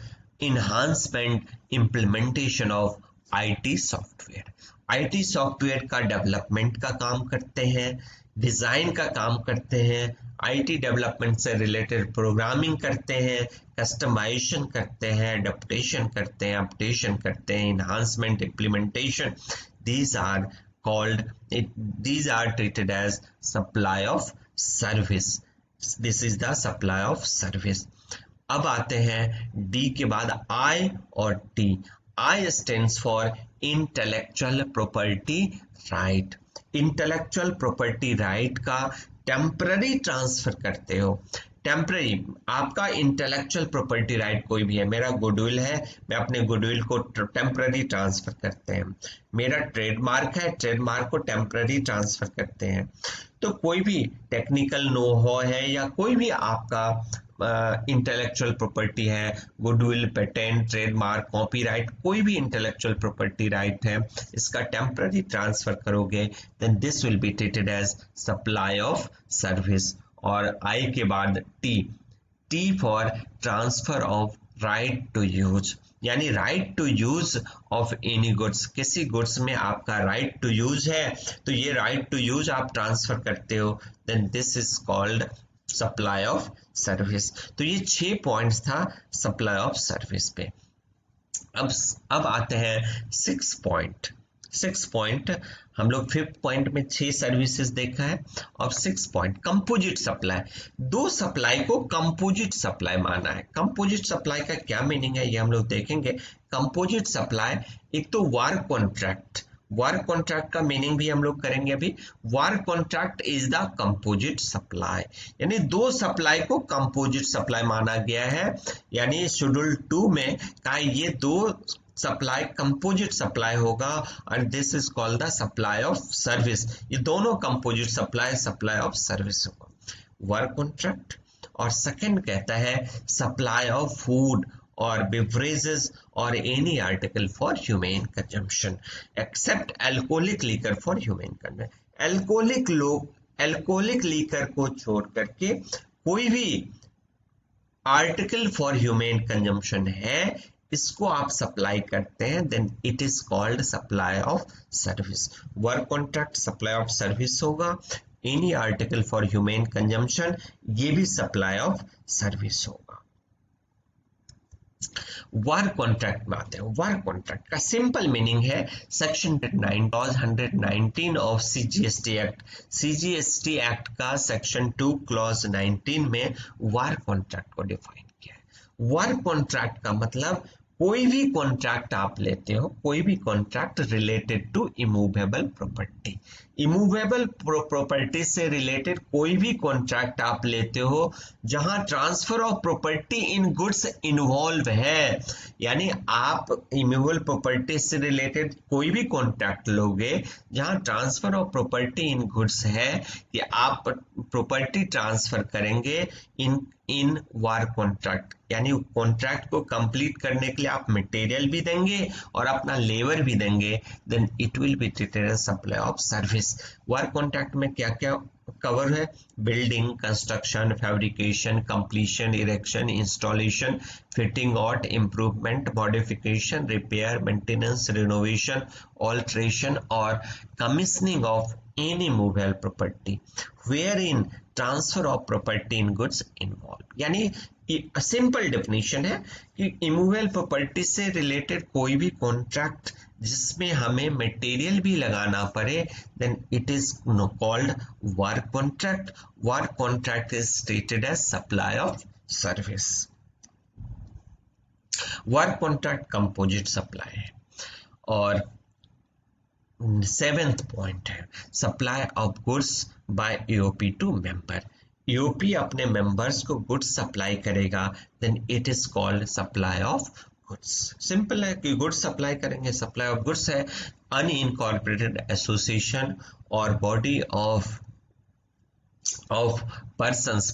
enhancement, implementation of IT software. IT software का डेवलपमेंट का काम करते हैं, डिजाइन का काम करते हैं, आईटी डेवलपमेंट से रिलेटेड प्रोग्रामिंग करते हैं, कस्टमाइजेशन करते हैं, एडेप्टेशन करते हैं, अपडेशन करते हैं, enhancement, implementation, these are treated as supply of service. This is the supply of service. अब आते हैं डी के बाद आई और T. I stands for intellectual property right. Intellectual property right का टेम्पररी ट्रांसफर करते हो, टेम्पररी, आपका इंटेलेक्चुअल प्रॉपर्टी राइट कोई भी है, मेरा गुडविल है, मैं अपने गुडविल को टेम्पररी ट्रांसफर करते हैं, मेरा ट्रेडमार्क है, ट्रेडमार्क को टेम्पररी ट्रांसफर करते हैं। तो कोई भी टेक्निकल नो हो है या कोई भी आपका इंटेलेक्चुअल प्रॉपर्टी है, गुडविल, पेटेंट, ट्रेडमार्क, कॉपीराइट, कोई भी इंटेलेक्चुअल प्रॉपर्टी राइट है, इसका टेम्पररी ट्रांसफर करोगे then this will be treated as supply of service. और आई के बाद T, T for transfer of right to use, यानी right to use of any goods, किसी गुड्स में आपका राइट टू यूज है तो ये राइट टू यूज आप ट्रांसफर करते हो, then this is called supply of service. तो ये 6 पॉइंट्स था सप्लाई ऑफ सर्विस पे। अब आते हैं 6 पॉइंट। हम लोग 5th पॉइंट में 6 सर्विसेज देखा है, और 6 पॉइंट कंपोजिट सप्लाई, दो सप्लाई को कंपोजिट सप्लाई माना है। कंपोजिट सप्लाई का क्या मीनिंग है ये हम लोग देखेंगे। कंपोजिट सप्लाई, एक तो वर्क कॉन्ट्रैक्ट, वर्क कॉन्ट्रैक्ट का मीनिंग भी हम लोग करेंगे अभी। Work contract is the composite supply, यानी दो सप्लाई को कंपोजिट सप्लाई माना गया है, यानी शेड्यूल 2 में कहा ये दो सप्लाई कंपोजिट सप्लाई होगा, and this is called the supply of service. ये दोनों composite supply, supply of service होगा, वर्क कॉन्ट्रैक्ट। और सेकंड कहता है supply of food or beverages or any article for human consumption except alcoholic liquor for human consumption. Alcoholic liquor को छोड़ करके कोई भी आर्टिकल फॉर ह्यूमन कंजम्पशन है, इसको आप सप्लाई करते हैं, then it is called supply of service. Work contract supply of service होगा, any article for human consumption ये भी सप्लाई ऑफ सर्विस होगा। वर्क कॉन्ट्रैक्ट में आते हैं। वर्क कॉन्ट्रैक्ट का सिंपल मीनिंग है section 119 of CGST act, CGST act का सेक्शन 2 क्लॉज 19 में वर्क कॉन्ट्रैक्ट को डिफाइन किया है। वर्क कॉन्ट्रैक्ट का मतलब कोई भी कॉन्ट्रैक्ट आप लेते हो, कोई भी contract related to immovable property, immovable property से रिलेटेड कोई भी कॉन्ट्रैक्ट आप लेते हो जहां transfer of property in goods involve है, यानी आप इमूवेबल प्रॉपर्टी से रिलेटेड कोई भी कॉन्ट्रैक्ट लोगे जहां transfer of property in goods है कि आप प्रॉपर्टी ट्रांसफर करेंगे इन वर्क कॉन्ट्रैक्ट, यानी कॉन्ट्रैक्ट को कंप्लीट करने के लिए आप मटेरियल भी देंगे और अपना लेबर भी देंगे, then it will be treated as supply of service. Work contract में क्या क्या कवर है? Building, construction, fabrication, completion, erection, installation, fitting out, improvement, modification, repair, maintenance, renovation, alteration और commissioning of any movable property wherein transfer of property in goods involved। यानी simple definition है कि immovable property से related कोई भी contract जिसमें हमें material भी लगाना पड़े, then it is called work contract. Work contract is treated as supply of service. Work contract composite supply है। और 7th पॉइंट है supply of goods by AOP to member. AOP अपने मेंबर्स को गुड्स सप्लाई करेगा, then it is called supply of goods. Simple है कि goods supply करेंगे, supply of goods है। Unincorporated association or body of persons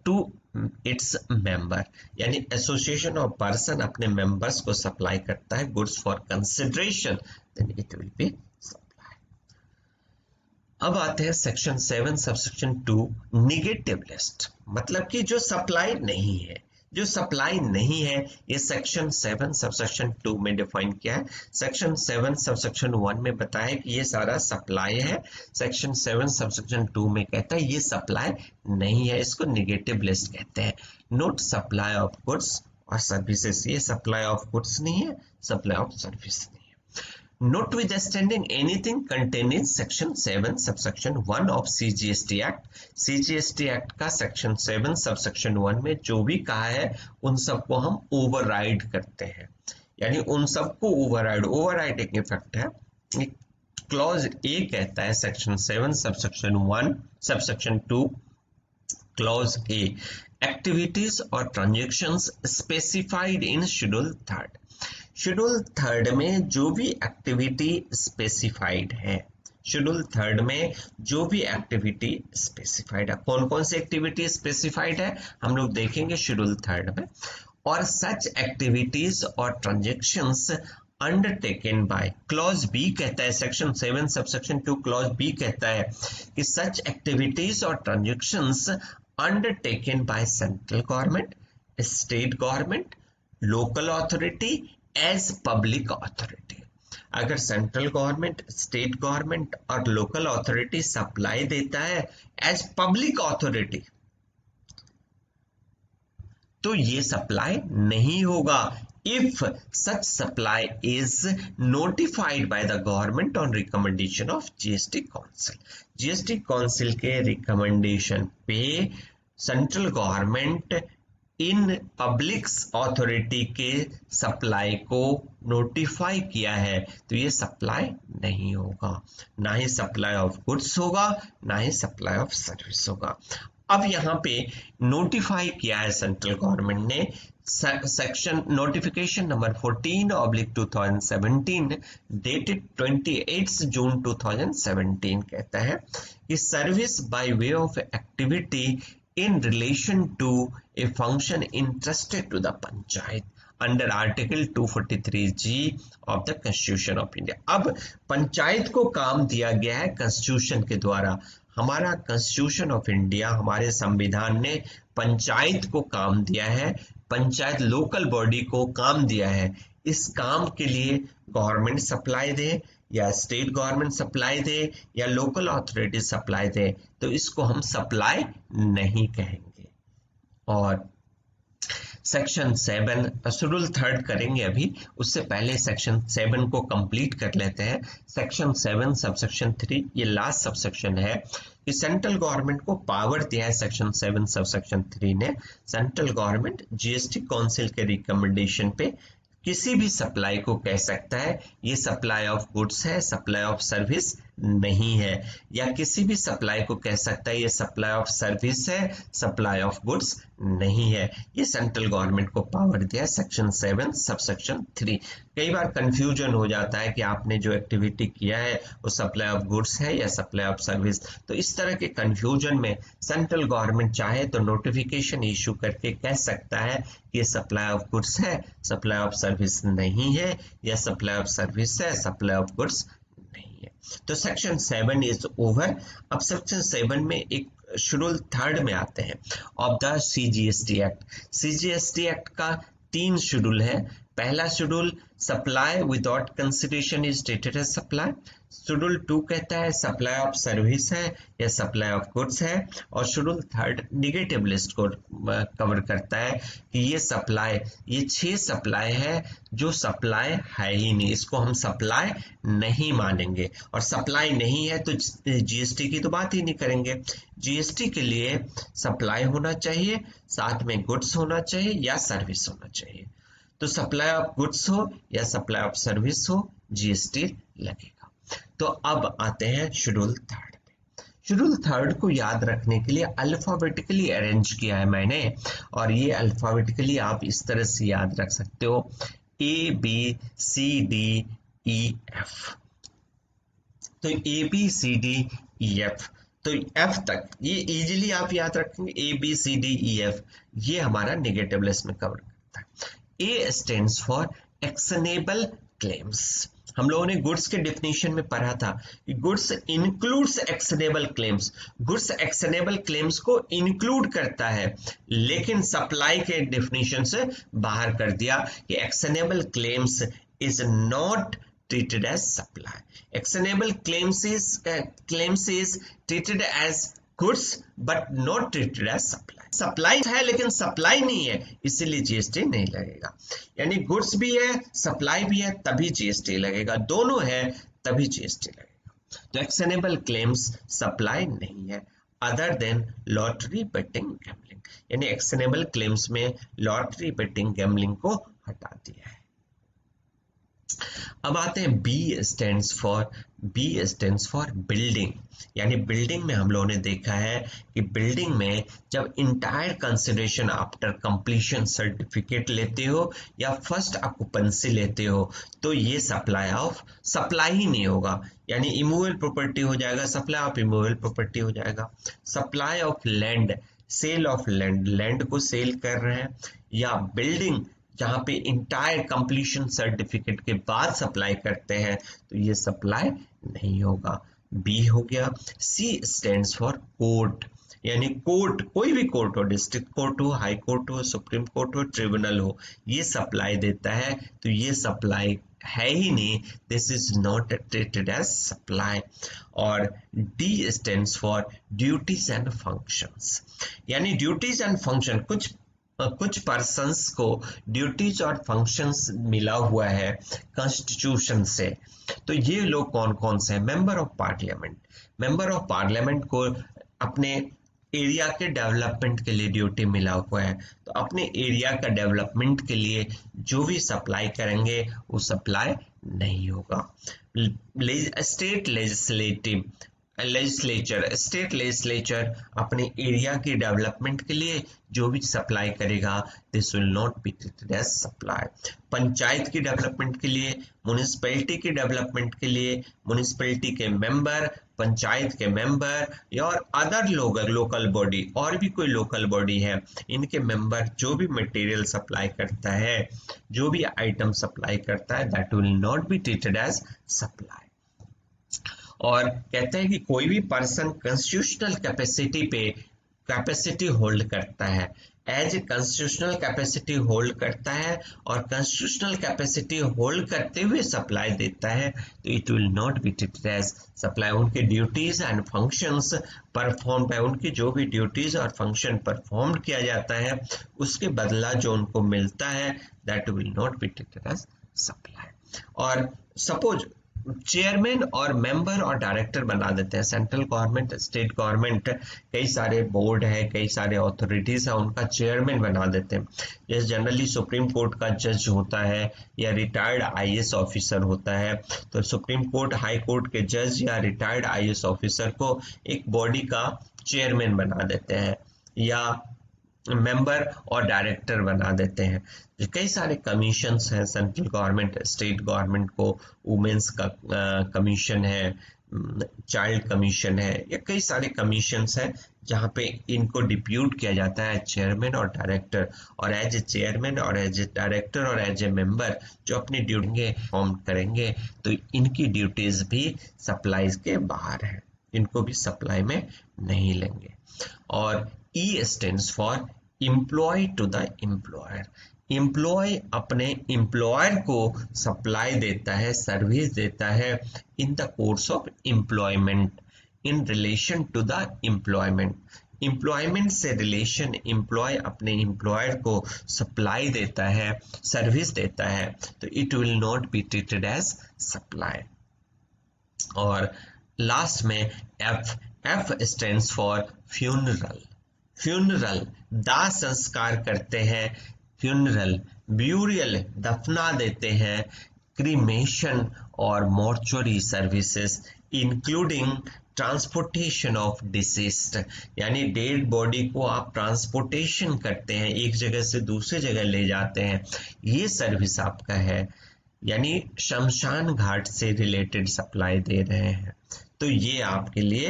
to its member, यानी association of person अपने members को सप्लाई करता है goods for consideration, then it will be supply. अब आते हैं सेक्शन 7 सबसेक्शन 2 निगेटिव लिस्ट, मतलब कि जो सप्लाई नहीं है, जो सप्लाई नहीं है ये सेक्शन 7 सबसेक्शन 2 में डिफाइन किया है। सेक्शन 7 सबसेक्शन 1 में बताया कि ये सारा सप्लाई है, सेक्शन 7 सबसेक्शन 2 में कहता है ये सप्लाई नहीं है, इसको निगेटिव लिस्ट कहते हैं। नोट सप्लाई ऑफ गुड्स और सर्विसेज, ये सप्लाई ऑफ गुड्स नहीं है, सप्लाई ऑफ सर्विस नहीं है। Notwithstanding anything contained in section 7 subsection 1 of CGST Act, CGST Act का section 7 subsection 1 में जो भी कहा है उन सबको हम ओवरराइड करते हैं, यानी उन सबको ओवरराइड एक इफेक्ट है, क्लॉज ए कहता है section 7 subsection 1 subsection 2 clause A activities और transactions specified in schedule third. Schedule third में जो भी एक्टिविटी स्पेसिफाइड है, शेड्यूल थर्ड में जो भी एक्टिविटी स्पेसिफाइड है, कौन कौन सी एक्टिविटी स्पेसिफाइड है हम लोग देखेंगे शेड्यूल थर्ड में। और सच एक्टिविटीज और transactions undertaken by clause B कहता है सेक्शन 7 सबसेक्शन 2 क्लॉज बी कहता है कि सच एक्टिविटीज और transactions undertaken by central government, state government, local authority as public authority. अगर सेंट्रल गवर्नमेंट, स्टेट गवर्नमेंट और लोकल अथॉरिटी सप्लाई देता है एज पब्लिक अथॉरिटी तो ये सप्लाई नहीं होगा if such supply is notified by the government on recommendation of GST Council। GST Council के recommendation पे central government in public authority के सप्लाई को नोटिफाई किया है तो ये सप्लाई नहीं होगा, ना ही सप्लाई ऑफ गुड्स होगा, ना ही सप्लाई ऑफ सर्विस होगा। अब यहाँ पे नोटिफाई किया है सेंट्रल गवर्नमेंट ने सेक्शन नोटिफिकेशन नंबर 14/2017 डेटेड 28 जून 2017 कहता है कि service by way of activity in relation to a function entrusted to the panchayat under article 243G of the constitution of India. अब पंचायत को काम दिया गया है कॉन्स्टिट्यूशन के द्वारा, हमारा कॉन्स्टिट्यूशन ऑफ इंडिया, हमारे संविधान ने पंचायत को काम दिया है, पंचायत लोकल बॉडी को काम दिया है। इस काम के लिए गवर्नमेंट सप्लाई दे या स्टेट गवर्नमेंट सप्लाई दे या लोकल अथॉरिटी सप्लाई दे तो इसको हम सप्लाई नहीं कहेंगे। और सेक्शन 7 शेड्यूल थर्ड करेंगे अभी, उससे पहले सेक्शन 7 को कंप्लीट कर लेते हैं। सेक्शन 7 सबसेक्शन 3 ये लास्ट सबसेक्शन है कि सेंट्रल गवर्नमेंट को पावर दिया है सेक्शन 7 सबसेक्शन 3 ने। सेंट्रल गवर्नमेंट जीएसटी काउंसिल के रिकमेंडेशन पे किसी भी सप्लाई को कह सकता है ये सप्लाई ऑफ गुड्स है, सप्लाई ऑफ सर्विस नहीं है, या किसी भी सप्लाई को कह सकता है ये सप्लाई ऑफ सर्विस है, सप्लाई ऑफ गुड्स नहीं है। ये सेंट्रल गवर्नमेंट को पावर दिया सेक्शन 7 सबसेक्शन 3। कई बार कंफ्यूजन हो जाता है कि आपने जो एक्टिविटी किया है वो सप्लाई ऑफ गुड्स है या सप्लाई ऑफ सर्विस, तो इस तरह के कंफ्यूजन में सेंट्रल गवर्नमेंट चाहे तो नोटिफिकेशन इशू करके कह सकता है कि ये सप्लाई ऑफ गुड्स है, सप्लाई ऑफ सर्विस नहीं है, या सप्लाई ऑफ सर्विस है, सप्लाई ऑफ गुड्स नहीं है। तो सेक्शन 7 इज ओवर। अब सेक्शन 7 में एक शेड्यूल थर्ड में आते हैं of the CGST act. CGST act का 3 शेड्यूल है। पहला शेड्यूल supply without consideration is treated as supply. Schedule 2 कहता है सप्लाई ऑफ सर्विस है या सप्लाई ऑफ गुड्स है। और शेड्यूल थर्ड निगेटिव लिस्ट को कवर करता है कि ये सप्लाई, ये 6 सप्लाई है जो सप्लाई है ही नहीं, इसको हम सप्लाई नहीं मानेंगे। और सप्लाई नहीं है तो जीएसटी की तो बात ही नहीं करेंगे। जीएसटी के लिए सप्लाई होना चाहिए, साथ में गुड्स होना चाहिए या सर्विस होना चाहिए। तो सप्लाई ऑफ गुड्स हो या सप्लाई ऑफ सर्विस हो जीएसटी लगेगा। तो अब आते हैं शेड्यूल थर्ड पे। शेड्यूल थर्ड को याद रखने के लिए अल्फाबेटिकली अरेंज किया है मैंने, और ये अल्फाबेटिकली आप इस तरह से याद रख सकते हो ABCDEF। तो ABCDEF तो F तक ये इजीली आप याद रखेंगे। ABCDEF ये हमारा निगेटिव लिस्ट में कवर करता है। A stands for actionable claims. हम लोगों ने गुड्स के डेफिनेशन में पढ़ा था कि goods includes actionable claims. Goods actionable claims को इंक्लूड करता है, लेकिन सप्लाई के डेफिनेशन से बाहर कर दिया कि actionable claims is not treated as supply. Actionable claims is treated as goods but not treated as supply. Supply है लेकिन सप्लाई नहीं है, इसीलिए जीएसटी नहीं लगेगा। यानी गुड्स भी है, सप्लाई भी है, तभी जीएसटी लगेगा। दोनों है तभी जीएसटी लगेगा। तो एक्शनेबल क्लेम्स सप्लाई नहीं है other than lottery betting gambling. यानी एक्शनेबल क्लेम्स में लॉटरी बेटिंग गैम्बलिंग को हटा दिया है। अब आते हैं बी स्टैंड्स फॉर बिल्डिंग। यानी बिल्डिंग में हम लोगों ने देखा है कि बिल्डिंग में जब entire consideration after completion certificate लेते हो या फर्स्ट ऑक्यूपेंसी लेते हो तो ये सप्लाई ही नहीं होगा, यानी इमूवेबल प्रॉपर्टी हो जाएगा, सप्लाई ऑफ इमूवेबल प्रॉपर्टी हो जाएगा। Supply of land, sale of land, land को सेल कर रहे हैं, या बिल्डिंग जहां पे इंटायर कंप्लीशन सर्टिफिकेट के बाद सप्लाई करते हैं तो ये सप्लाई नहीं होगा। बी हो गया। सी स्टैंड्स फॉर कोर्ट, यानी कोर्ट, कोई भी कोर्ट हो, डिस्ट्रिक्ट कोर्ट हो, हाई कोर्ट हो, सुप्रीम कोर्ट हो, ट्रिब्यूनल हो, ये सप्लाई देता है तो ये सप्लाई है ही नहीं, this is not treated as supply. और D stands for duties and functions, यानी ड्यूटीज एंड फंक्शन, कुछ पर्सन्स को ड्यूटीज और फंक्शंस मिला हुआ है कॉन्स्टिट्यूशन से। तो ये लोग कौन कौन से हैं? Member of parliament, member of parliament को अपने एरिया के डेवलपमेंट के लिए ड्यूटी मिला हुआ है, तो अपने एरिया का डेवलपमेंट के लिए जो भी सप्लाई करेंगे वो सप्लाई नहीं होगा। स्टेट स्टेट लेजिस्लेचर अपने एरिया की डेवलपमेंट के लिए जो भी सप्लाई करेगा this will not be treated as supply. Panchayat की डेवलपमेंट के लिए, म्युनिसिपैलिटी की डेवलपमेंट के लिए, म्युनिसिपैलिटी के मेंबर, पंचायत के मेंबर और अदर लोकल बॉडी, और भी कोई लोकल बॉडी है, इनके मेंबर जो भी मटेरियल सप्लाई करता है, जो भी आइटम सप्लाई करता है that will not be treated as supply. और कहते हैं कि कोई भी पर्सन कॉन्स्टिट्यूशनल कैपेसिटी होल्ड करता है, एज कॉन्स्टिट्यूशनल कैपेसिटी होल्ड करता है और कॉन्स्टिट्यूशनल कैपेसिटी होल्ड करते हुए सप्लाई देता है तो it will not be treated as supply. उनके ड्यूटीज एंड फंक्शंस परफॉर्म है, उनकी जो भी ड्यूटीज और फंक्शन परफॉर्म किया जाता है उसके बदला जो उनको मिलता है that will not be treated as supply. और सपोज चेयरमैन और मेंबर और डायरेक्टर बना देते हैं, सेंट्रल गवर्नमेंट, स्टेट गवर्नमेंट, कई सारे बोर्ड है, कई सारे अथॉरिटीज है, उनका चेयरमैन बना देते हैं। जैसे जनरली सुप्रीम कोर्ट का जज होता है या रिटायर्ड आईएएस ऑफिसर होता है, तो सुप्रीम कोर्ट, हाई कोर्ट के जज या रिटायर्ड आईएएस ऑफिसर को एक बॉडी का चेयरमैन बना देते हैं या मेंबर और डायरेक्टर बना देते हैं। कई सारे कमीशंस हैं सेंट्रल गवर्नमेंट, स्टेट गवर्नमेंट को वुमेन्स का कमीशन है, चाइल्ड कमीशन है, या कई सारे कमीशंस हैं जहाँ पे इनको डिप्यूट किया जाता है चेयरमैन और डायरेक्टर, और एज ए चेयरमैन और एज ए डायरेक्टर और एज ए मेंबर जो अपनी ड्यूटी परफॉर्म करेंगे तो इनकी ड्यूटीज भी सप्लाईज के बाहर है, इनको भी सप्लाई में नहीं लेंगे। और E stands for employ to the employer, employ अपने एम्प्लॉयर को सप्लाई देता है, सर्विस देता है in the course of employment, in relation to the employment, employment से रिलेशन, एम्प्लॉय अपने एम्प्लॉयर को सप्लाई देता है, सर्विस देता है तो it will not be treated as supply. और लास्ट में F stands for funeral, funeral दाह संस्कार करते हैं, फ्यूनरल ब्यूरियल दफना देते हैं, क्रीमेशन और mortuary services including transportation of deceased, यानी डेड बॉडी को आप ट्रांसपोर्टेशन करते हैं, एक जगह से दूसरी जगह ले जाते हैं, ये सर्विस आपका है, यानी शमशान घाट से रिलेटेड सप्लाई दे रहे हैं तो ये आपके लिए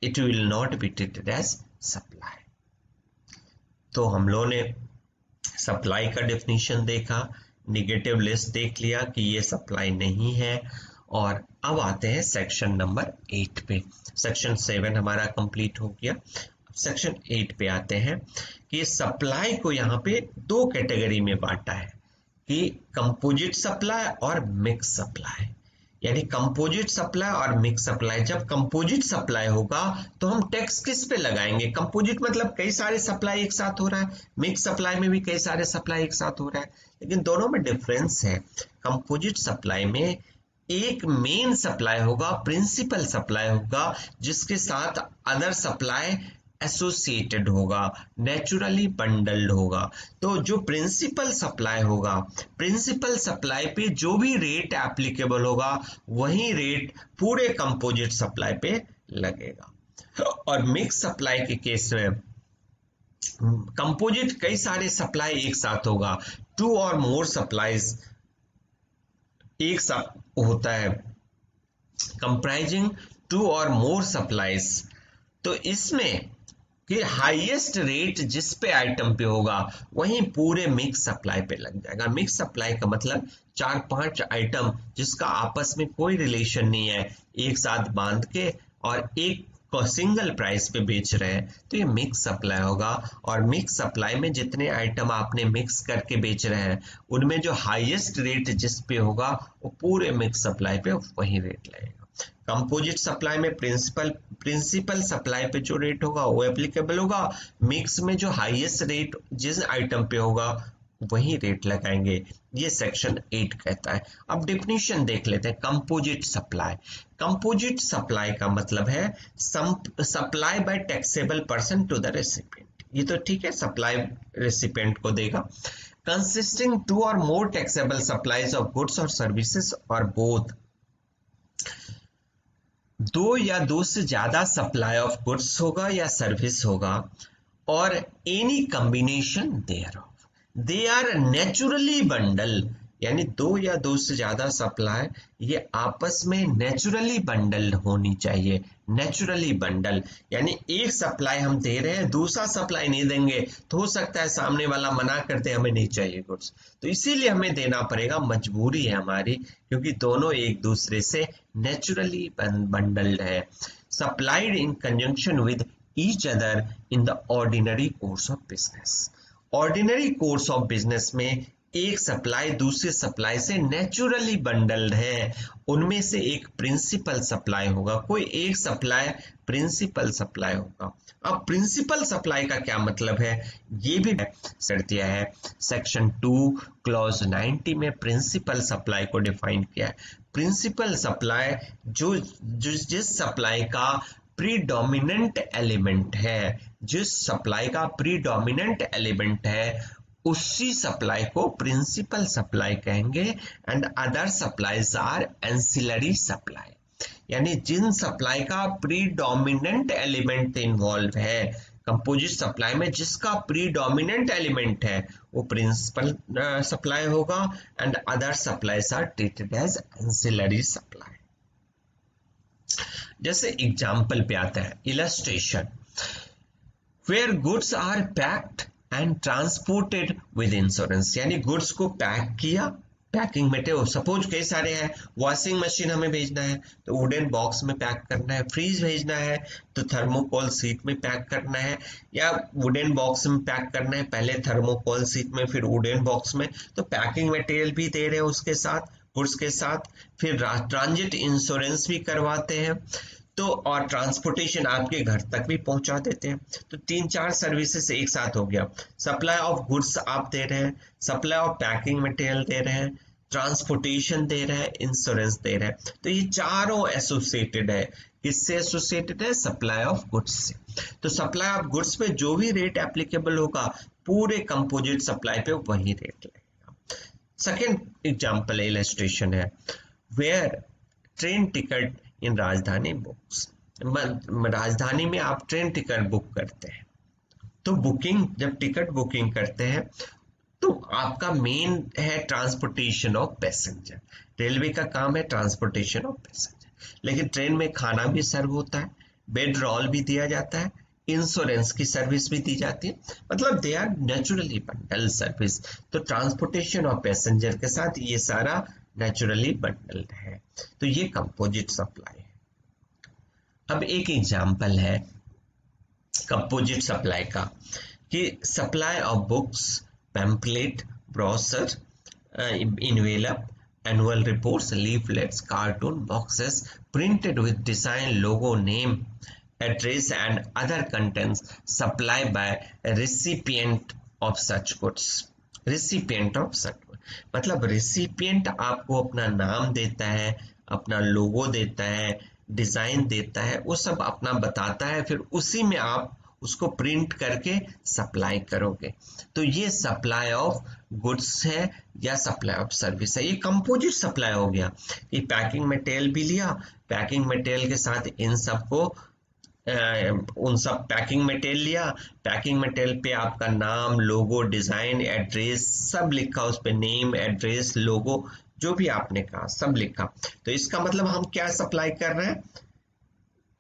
it will not be treated as supply. तो हम लोगों ने सप्लाई का डेफिनेशन देखा, निगेटिव लिस्ट देख लिया कि ये सप्लाई नहीं है, और अब आते हैं सेक्शन नंबर 8 पे। सेक्शन 7 हमारा कंप्लीट हो गया, सेक्शन 8 पे आते हैं कि सप्लाई को यहाँ पे दो कैटेगरी में बांटा है कि कंपोजिट सप्लाई और मिक्स सप्लाई, यानी कंपोजिट सप्लाई और मिक्स सप्लाई। जब कंपोजिट सप्लाई होगा तो हम टैक्स किस पे लगाएंगे? कंपोजिट मतलब कई सारे सप्लाई एक साथ हो रहा है, मिक्स सप्लाई में भी कई सारे सप्लाई एक साथ हो रहा है, लेकिन दोनों में डिफरेंस है। कंपोजिट सप्लाई में एक मेन सप्लाई होगा, प्रिंसिपल सप्लाई होगा, जिसके साथ अदर सप्लाई एसोसिएटेड होगा, नेचुरली बंडल्ड होगा। तो जो प्रिंसिपल सप्लाई होगा, प्रिंसिपल सप्लाई पे जो भी रेट एप्लीकेबल होगा वही रेट पूरे कंपोजिट सप्लाई पे लगेगा। और मिक्स सप्लाई के केस में कंपोजिट कई सारे सप्लाई एक साथ होगा, टू और मोर सप्लाईज एक साथ होता है, कंप्राइजिंग टू और मोर सप्लाईज। तो इसमें कि हाईएस्ट रेट जिस पे आइटम पे होगा वहीं पूरे मिक्स सप्लाई पे लग जाएगा। मिक्स सप्लाई का मतलब 4-5 आइटम जिसका आपस में कोई रिलेशन नहीं है, एक साथ बांध के और एक को सिंगल प्राइस पे बेच रहे हैं, तो ये मिक्स सप्लाई होगा। और मिक्स सप्लाई में जितने आइटम आपने मिक्स करके बेच रहे हैं उनमें जो हाईएस्ट रेट जिस पे होगा वो पूरे मिक्स सप्लाई पे वही रेट लगेगा। कंपोजिट सप्लाई में प्रिंसिपल सप्लाई पे जो रेट होगा वो एप्लीकेबल होगा, मिक्स में जो हाईएस्ट रेट जिस आइटम पे होगा वही रेट लगाएंगे। ये सेक्शन 8 कहता है। अब डेफिनेशन देख लेते हैं कंपोजिट सप्लाई। कंपोजिट सप्लाई का मतलब है supply by taxable person to the recipient. ये तो ठीक है, सप्लाई रेसिपिएंट को देगा। कंसिस्टिंग टू और मोर टैक्सेबल सप्लाईज ऑफ गुड्स और सर्विसेज और बोथ, दो या दो से ज्यादा सप्लाई ऑफ गुड्स होगा या सर्विस होगा, और any combination thereof, they are naturally bundle. यानी दो या दो से ज्यादा सप्लाई ये आपस में नेचुरली बंडल होनी चाहिए। नेचुरली बंडल यानी एक सप्लाई हम दे रहे हैं, दूसरा सप्लाई नहीं देंगे तो हो सकता है सामने वाला मना करते हमें नहीं चाहिए गुड्स, तो इसीलिए हमें देना पड़ेगा, मजबूरी है हमारी, क्योंकि दोनों एक दूसरे से नेचुरली बंडल्ड है। Supplied in conjunction with each other in the ordinary course of business. Ordinary course of business में एक सप्लाई दूसरे सप्लाई से नेचुरली बंडल्ड है, उनमें से एक प्रिंसिपल सप्लाई होगा, कोई एक सप्लाई प्रिंसिपल सप्लाई होगा। अब प्रिंसिपल सप्लाई का क्या मतलब है ये भी कर दिया है सेक्शन 2 क्लॉज 90 में। प्रिंसिपल सप्लाई को डिफाइन किया है। प्रिंसिपल सप्लाई जो जिस सप्लाई का प्रीडोमिनेंट एलिमेंट है, जिस सप्लाई का प्रीडोमिनेंट एलिमेंट है उसी सप्लाई को प्रिंसिपल सप्लाई कहेंगे। And other supplies are ancillary supply, यानी जिन सप्लाई का प्रीडोमिनेंट एलिमेंट इन्वॉल्व है कंपोजिट सप्लाई में, जिसका प्रीडोमिनेंट एलिमेंट है वो प्रिंसिपल सप्लाई होगा, and other supplies are treated as ancillary supply. जैसे एग्जाम्पल पे आता है illustration, where goods are packed and transported with insurance, यानी गुड्स को पैक किया, पैकिंग मटेरियल सपोज कई सारे हैं, वॉशिंग मशीन हमें भेजना है तो वुडन बॉक्स में पैक करना है, फ्रीज भेजना है तो थर्मोकोल सीट में पैक करना है, या वुडन बॉक्स में पैक करना है, पहले थर्मोकोल सीट में फिर वुडन बॉक्स में, तो पैकिंग मटेरियल भी दे रहे हैं उसके साथ, गुड्स के साथ, फिर ट्रांजिट इंश्योरेंस भी करवाते हैं, तो और ट्रांसपोर्टेशन आपके घर तक भी पहुंचा देते हैं। तो 3-4 सर्विसेज एक साथ हो गया। सप्लाई ऑफ गुड्स आप दे रहे हैं, सप्लाई ऑफ पैकिंग मटेरियल दे रहे हैं, ट्रांसपोर्टेशन दे रहे हैं, इंश्योरेंस दे रहे हैं, तो ये चारों एसोसिएटेड है। किससे एसोसिएटेड है? सप्लाई ऑफ गुड्स से। तो सप्लाई ऑफ गुड्स पे जो भी रेट एप्लीकेबल होगा पूरे कंपोजिट सप्लाई पे वही रेट लगेगा। सेकेंड एग्जाम्पल इलस्ट्रेशन है, वेयर ट्रेन टिकट इन राजधानी बुक्स, राजधानी में आप ट्रेन टिकट बुक करते हैं, तो बुकिंग जब टिकट बुकिंग करते हैं तो आपका मेन है ट्रांसपोर्टेशन ऑफ पैसेंजर। रेलवे का काम है ट्रांसपोर्टेशन ऑफ पैसेंजर, लेकिन ट्रेन में खाना भी सर्व होता है, बेड रोल भी दिया जाता है, इंश्योरेंस की सर्विस भी दी जाती है, मतलब they are naturally bundle service. तो ट्रांसपोर्टेशन ऑफ पैसेंजर के साथ ये सारा नेचुरली बंडल्ड है, तो ये कंपोजिट सप्लाई है। अब एक एग्जांपल है कंपोजिट सप्लाई का कि supply of books, pamphlet, brochure, envelope, annual reports, leaflets, cartoon boxes printed with design, logo, name, address and other contents supply bye recipient of such goods. Recipient of such, मतलब recipient आपको अपना नाम देता है, अपना लोगो देता है, डिजाइन देता है, वो सब अपना बताता है, फिर उसी में आप उसको प्रिंट करके सप्लाई करोगे। तो ये सप्लाई ऑफ गुड्स है या सप्लाई ऑफ सर्विस है। ये कंपोजिट सप्लाई हो गया कि पैकिंग मटेरियल भी लिया, पैकिंग मटेरियल के साथ इन सबको उन सब पैकिंग मटेरियल लिया, पैकिंग मटेरियल पे आपका नाम, लोगो, डिजाइन, एड्रेस सब लिखा, उस पे नेम, एड्रेस, लोगो जो भी आपने कहा सब लिखा। तो इसका मतलब हम क्या सप्लाई कर रहे हैं,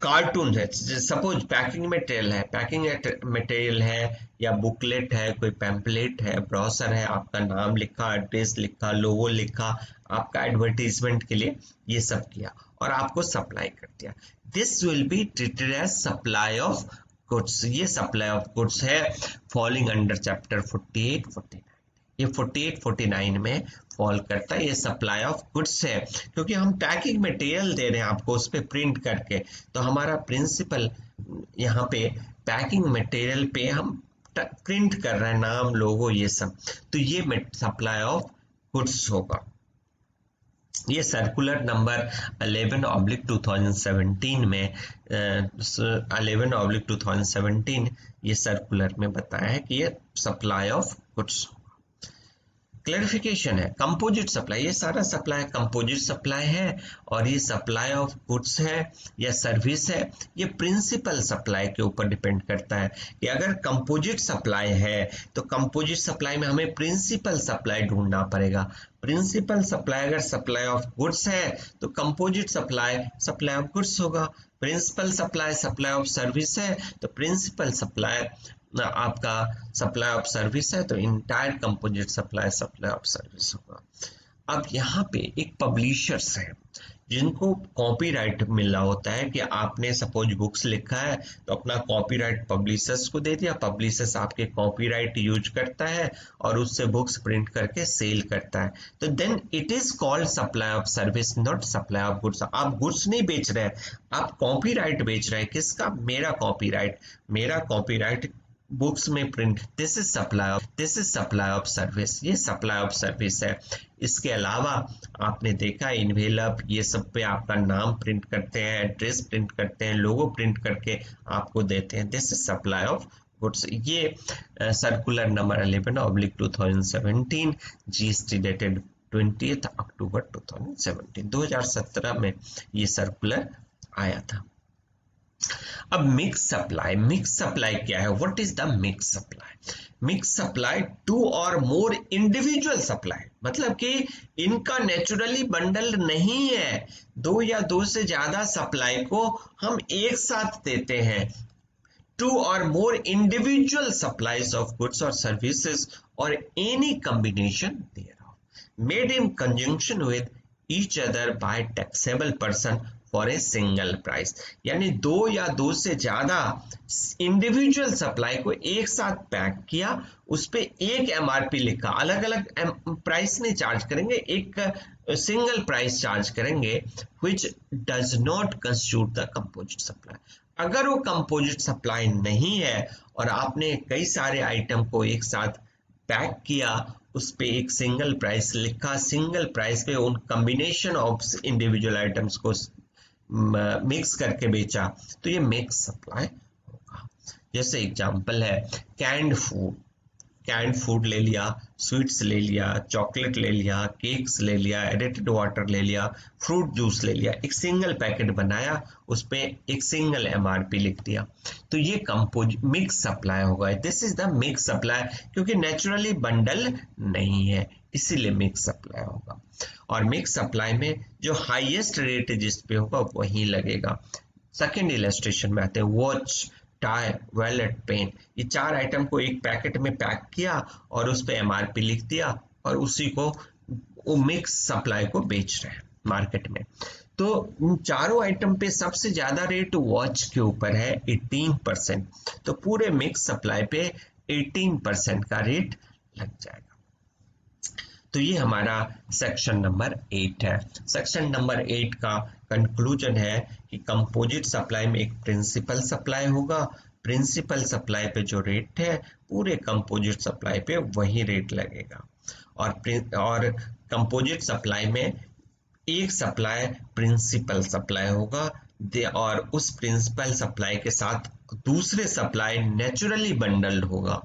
कार्टून है। सपोज पैकिंग मटेरियल है, पैकिंग मटेरियल है या बुकलेट है, कोई पैम्पलेट है, ब्रोशर है, आपका नाम लिखा, एड्रेस लिखा, लोगो लिखा, आपका एडवर्टीजमेंट के लिए ये सब किया और आपको सप्लाई कर दिया। This will be treated as supply of goods. ये सप्लाई ऑफ गुड्स है फॉलिंग अंडर चैप्टर 48, 49। ये 48, 49 में फॉल करता है। ये सप्लाई ऑफ गुड्स है क्योंकि हम पैकिंग मटेरियल दे रहे हैं आपको उस पर प्रिंट करके। तो हमारा प्रिंसिपल यहाँ पे पैकिंग मटेरियल पे हम प्रिंट कर रहे हैं नाम, लोगो, ये सब। तो ये सप्लाई ऑफ गुड्स होगा। ये सर्कुलर नंबर 11/2017 में 11/2017 ये सर्कुलर में बताया है कि ये सप्लाई ऑफ गुड्स। क्लैरिफिकेशन है, कंपोजिट सप्लाई, ये सारा सप्लाई कंपोजिट सप्लाई है और ये सप्लाई ऑफ गुड्स है या सर्विस है, ये प्रिंसिपल सप्लाई के ऊपर डिपेंड करता है कि अगर कंपोजिट सप्लाई है तो कंपोजिट सप्लाई में हमें प्रिंसिपल सप्लाई ढूंढना पड़ेगा। प्रिंसिपल सप्लाई अगर सप्लाई ऑफ गुड्स है तो composite supply supply of goods होगा। Principal supply supply of service है तो प्रिंसिपल सप्लाई आपका सप्लाई ऑफ सर्विस है तो entire composite supply supply of service होगा। अब यहाँ पे एक पब्लिशर्स हैं जिनको कॉपीराइट मिल रहा होता है कि आपने सपोज बुक्स लिखा है तो अपना कॉपीराइट पब्लिशर्स को दे दिया, पब्लिशर्स आपके कॉपीराइट यूज करता है और उससे बुक्स प्रिंट करके सेल करता है। तो then it is called supply of service, not supply of goods. आप गुड्स नहीं बेच रहे हैं, आप कॉपीराइट बेच रहे हैं। किसका? मेरा कॉपीराइट, मेरा कॉपीराइट बुक्स में print. This is supply of service, ये सप्लाई ऑफ सर्विस है। इसके अलावा आपने देखा इन्वेलप ये सब पे आपका नाम प्रिंट करते हैं, एड्रेस प्रिंट करते हैं, लोगो प्रिंट करके आपको देते हैं। This is supply of goods. ये सर्कुलर नंबर 11/2017 जीएसटी डेटेड 20 अक्टूबर 2017 में ये सर्कुलर आया था। अब मिक्स सप्लाई क्या है? What is the mix supply? Mix supply two और मोर इंडिविजुअल सप्लाई, मतलब कि इनका नेचुरली बंडल नहीं है, दो या दो से ज्यादा सप्लाई को हम एक साथ देते हैं। टू और more individual supplies of goods और सर्विसेज और any combination thereof made in conjunction with each other by taxable person for a single price. यानी दो या दो से ज्यादा इंडिविजुअल सप्लाई को एक साथ पैक किया, उस पे एक एमआरपी लिखा, अलग अलग प्राइस नहीं चार्ज करेंगे, एक सिंगल प्राइस चार्ज करेंगे, which does not constitute the composite supply। अगर वो कंपोजिट सप्लाई नहीं है और आपने कई सारे आइटम को एक साथ पैक किया, उस पे एक सिंगल प्राइस लिखा, सिंगल प्राइस पे उन कॉम्बिनेशन ऑफ इंडिविजुअल आइटम्स को मिक्स करके बेचा, तो ये मिक्स सप्लाई होगा। जैसे एग्जांपल है कैंड फूड ले लिया, स्वीट्स ले लिया, चॉकलेट ले लिया, केक्स ले लिया, एडिटेड वाटर ले लिया, फ्रूट जूस ले लिया, एक सिंगल पैकेट बनाया, उस पे एक सिंगल एमआरपी लिख दिया, तो ये मिक्स सप्लाई होगा। This is the mix supply, क्योंकि नेचुरली बंडल नहीं है, इसीलिए मिक्स सप्लाई होगा। और मिक्स सप्लाई में जो हाईएस्ट रेट जिस पे होगा वही लगेगा। सेकेंड इलस्ट्रेशन में आते हैं वॉच, टाई, वॉलेट, पेन, ये चार आइटम को एक पैकेट में पैक किया और उस पे एमआरपी लिख दिया और उसी को वो मिक्स सप्लाई को बेच रहे हैं मार्केट में। तो इन चारों आइटम पे सबसे ज्यादा रेट वॉच के ऊपर है 18%, तो पूरे मिक्स सप्लाई पे 18% का रेट लग जाएगा। तो ये हमारा सेक्शन नंबर 8 है। सेक्शन नंबर 8 का कंक्लूजन है कि कंपोजिट सप्लाई में एक प्रिंसिपल सप्लाई होगा, प्रिंसिपल सप्लाई पे जो रेट है पूरे कंपोजिट सप्लाई पे वही रेट लगेगा। और कंपोजिट सप्लाई में एक सप्लाई प्रिंसिपल सप्लाई होगा और उस प्रिंसिपल सप्लाई के साथ दूसरे सप्लाई नेचुरली बंडल्ड होगा,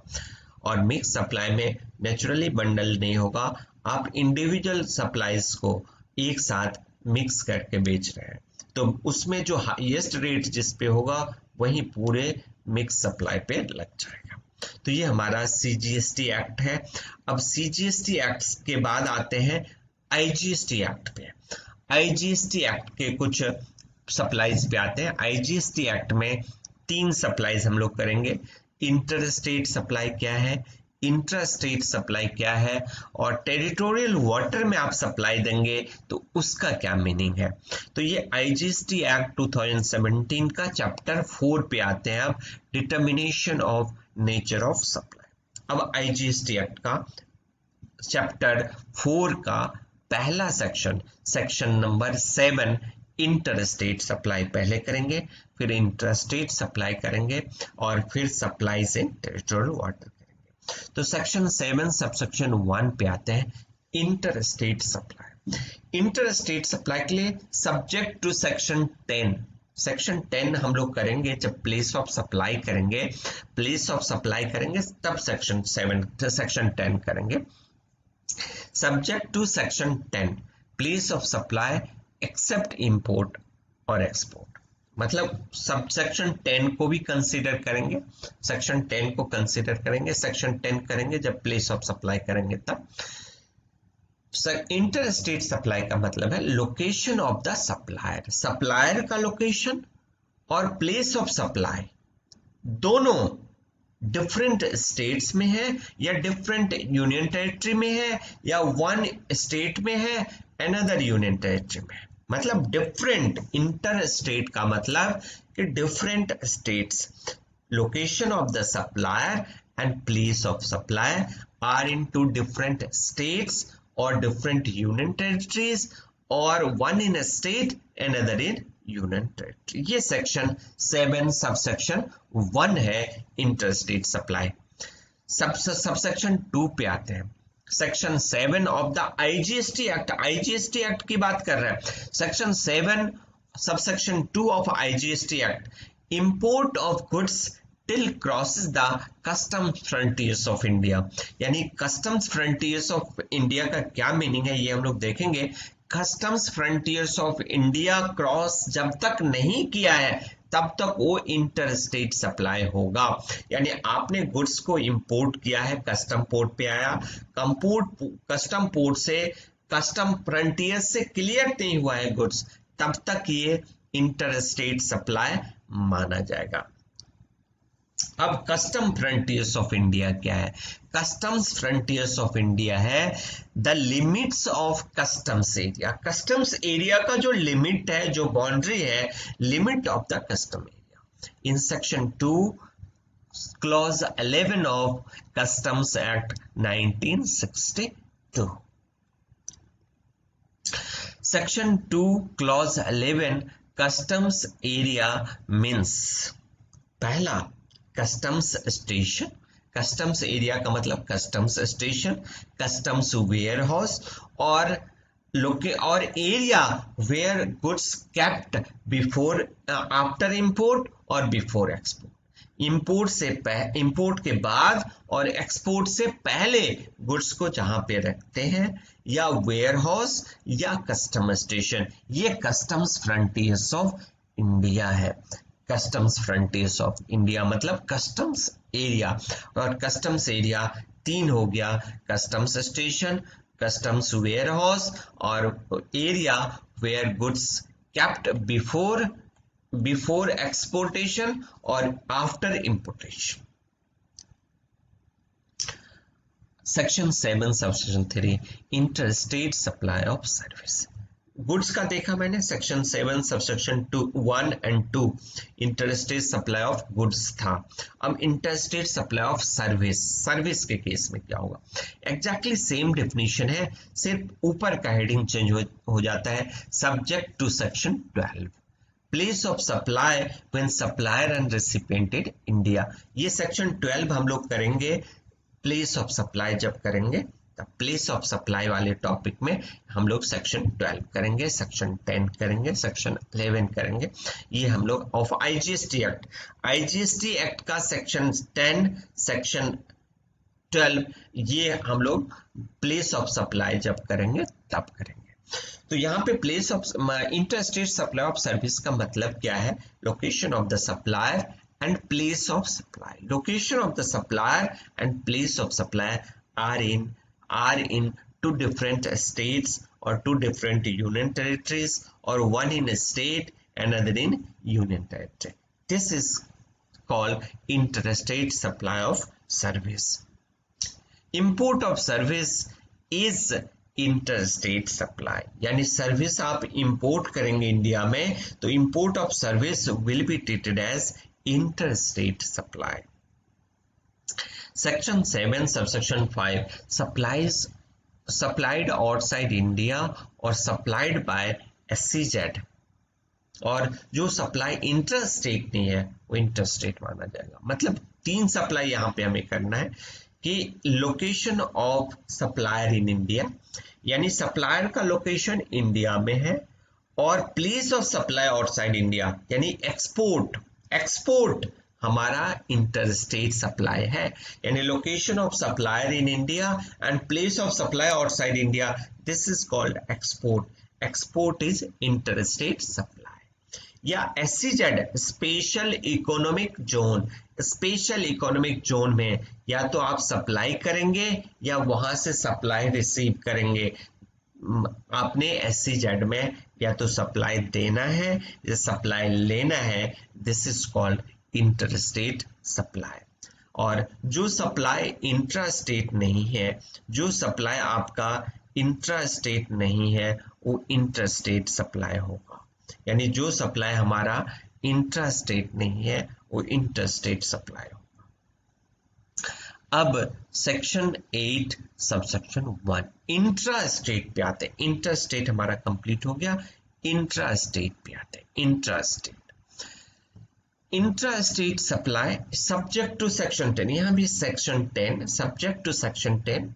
और मिक्स सप्लाई में नेचुरली बंडल नहीं होगा, आप इंडिविजुअल सप्लाईज को एक साथ मिक्स करके बेच रहे हैं, तो उसमें जो हाईएस्ट रेट जिस पे होगा वही पूरे मिक्स सप्लाई पे लग जाएगा। तो ये हमारा सीजीएसटी एक्ट है। अब सीजीएसटी एक्ट के बाद आते हैं आईजीएसटी एक्ट पे। आईजीएसटी एक्ट के कुछ सप्लाईज पे आते हैं। आईजीएसटी एक्ट में 3 सप्लाईज हम लोग करेंगे। इंटर स्टेट सप्लाई क्या है, इंट्रा स्टेट सप्लाई क्या है, और टेरिटोरियल वाटर में आप सप्लाई देंगे तो उसका क्या मीनिंग है। तो ये आईजीएसटी एक्ट 2017 का चैप्टर 4 पे आते हैं अब, determination of nature of supply. अब आईजीएसटी एक्ट का चैप्टर 4 का पहला section number 7 inter state supply पहले करेंगे, फिर इंटर स्टेट सप्लाई करेंगे, और फिर सप्लाईज इन टेरिटोरियल वाटर करेंगे। तो सेक्शन 7 सबसेक्शन 1 पे आते हैं inter state supply. Inter state supply के लिए सब्जेक्ट टू सेक्शन 10, सेक्शन 10 हम लोग करेंगे जब प्लेस ऑफ सप्लाई करेंगे, प्लेस ऑफ सप्लाई करेंगे तब सेक्शन 10 करेंगे। Subject to section 10 place of supply except import और एक्सपोर्ट, मतलब सब सेक्शन 10 को भी कंसीडर करेंगे, सेक्शन 10 को कंसीडर करेंगे, सेक्शन 10 करेंगे जब प्लेस ऑफ सप्लाई करेंगे तब। इंटर स्टेट सप्लाई का मतलब है location of the supplier, supplier का लोकेशन और प्लेस ऑफ सप्लाई दोनों डिफरेंट स्टेट्स में है, या डिफरेंट यूनियन टेरिटरी में है, या वन स्टेट में है अनदर यूनियन टेरिटरी में है। मतलब डिफरेंट, इंटर स्टेट का मतलब कि different states, location of the supplier and place of supply are in two different states और डिफरेंट यूनियन टेरिटरीज, और one in a state another in union territory. ये section 7 subsection 1 है inter state supply. Subsection 2 पे आते हैं। Section 7 of the IGST act, IGST act की बात कर रहे हैं। Section 7 subsection 2 of IGST act, import of goods till crosses the customs frontiers of India. यानी कस्टम्स फ्रंटियर्स ऑफ इंडिया का क्या मीनिंग है ये हम लोग देखेंगे। Customs frontiers of India cross जब तक नहीं किया है तब तक वो इंटर स्टेट सप्लाई होगा। यानी आपने गुड्स को इंपोर्ट किया है, कस्टम पोर्ट पे आया, कस्टम पोर्ट से कस्टम फ्रंटियर से क्लियर नहीं हुआ है गुड्स, तब तक ये इंटर स्टेट सप्लाई माना जाएगा। अब कस्टम फ्रंटियर्स ऑफ इंडिया क्या है? कस्टम्स फ्रंटियर्स ऑफ इंडिया है the limits of customs area. Customs area का जो लिमिट है, जो बाउंड्री है, limit of the custom area in section 2 clause 11 of customs act 1962। Section 2 clause 11 customs area means, पहला customs station, customs area का मतलब customs station, customs warehouse, और area where goods kept before after import और before export. Import के बाद और export से पहले गुड्स को जहां पे रखते हैं, या वेयर हाउस या कस्टम स्टेशन। ये कस्टम्स फ्रंटियर्स ऑफ इंडिया है। कस्टम्स फ्रंटियर्स ऑफ इंडिया मतलब कस्टम्स एरिया, और कस्टम्स एरिया 3 हो गया, customs station, customs warehouse, और area where goods kept before exportation और after importation. Section 7 subsection 3 inter state supply of service. Goods का देखा मैंने, section 7 subsection 1 and 2 interstate supply of goods था। अब interstate supply of service, service के case में क्या होगा? एग्जैक्टली सेम डेफिनेशन है, सिर्फ ऊपर का हेडिंग चेंज हो जाता है। Subject to section 12 place of supply when supplier and recipient India. ये सेक्शन 12 हम लोग करेंगे प्लेस ऑफ सप्लाई जब करेंगे द प्लेस ऑफ सप्लाई वाले टॉपिक में हम लोग सेक्शन 12 करेंगे, सेक्शन 10 करेंगे, सेक्शन 11 करेंगे। ये हम लोग of IGST act, IGST act का सेक्शन 10, सेक्शन 12 ये हम लोग प्लेस ऑफ सप्लाई जब करेंगे तब करेंगे। तो यहाँ पे place of interstate supply of service का मतलब क्या है? Location of the supplier and place of supply. Location of the supplier and place of supply are in two different states or two different union territories, or one in a state, another in union territory. This is called interstate supply of service. Import of service is interstate supply, यानी service आप import करेंगे India में तो import of service will be treated as interstate supply. Section 7 subsection 5 supplies supplied outside India और supplied by SEZ, और जो supply interstate नहीं है वो इंटरस्टेट माना जाएगा। मतलब 3 सप्लाई यहाँ पे हमें करना है कि location of supplier in India, यानी सप्लायर का लोकेशन इंडिया में है, और place of supply outside India यानी एक्सपोर्ट हमारा इंटरस्टेट सप्लाई है, यानी location of supplier in India and place of supply outside India, this is called export is interstate supply. या SEZ स्पेशल इकोनॉमिक जोन में या तो आप सप्लाई करेंगे या वहां से सप्लाई रिसीव करेंगे। आपने SEZ में या तो सप्लाई देना है या सप्लाई लेना है, this is called interstate supply. और जो सप्लाई इंट्रास्टेट नहीं है, जो सप्लाई आपका इंट्रास्टेट नहीं है वो इंटरस्टेट सप्लाई होगा, यानी जो सप्लाई हमारा इंट्रास्टेट नहीं है वो इंटरस्टेट सप्लाई होगा। अब सेक्शन 8 सबसेक्शन 1 इंट्रास्टेट पे आते हैं। इंटरस्टेट हमारा कंप्लीट हो गया, इंट्रास्टेट पे आते हैं। Intrastate supply subject to section 10, यहाँ भी सेक्शन 10 सब्जेक्ट टू सेक्शन 10,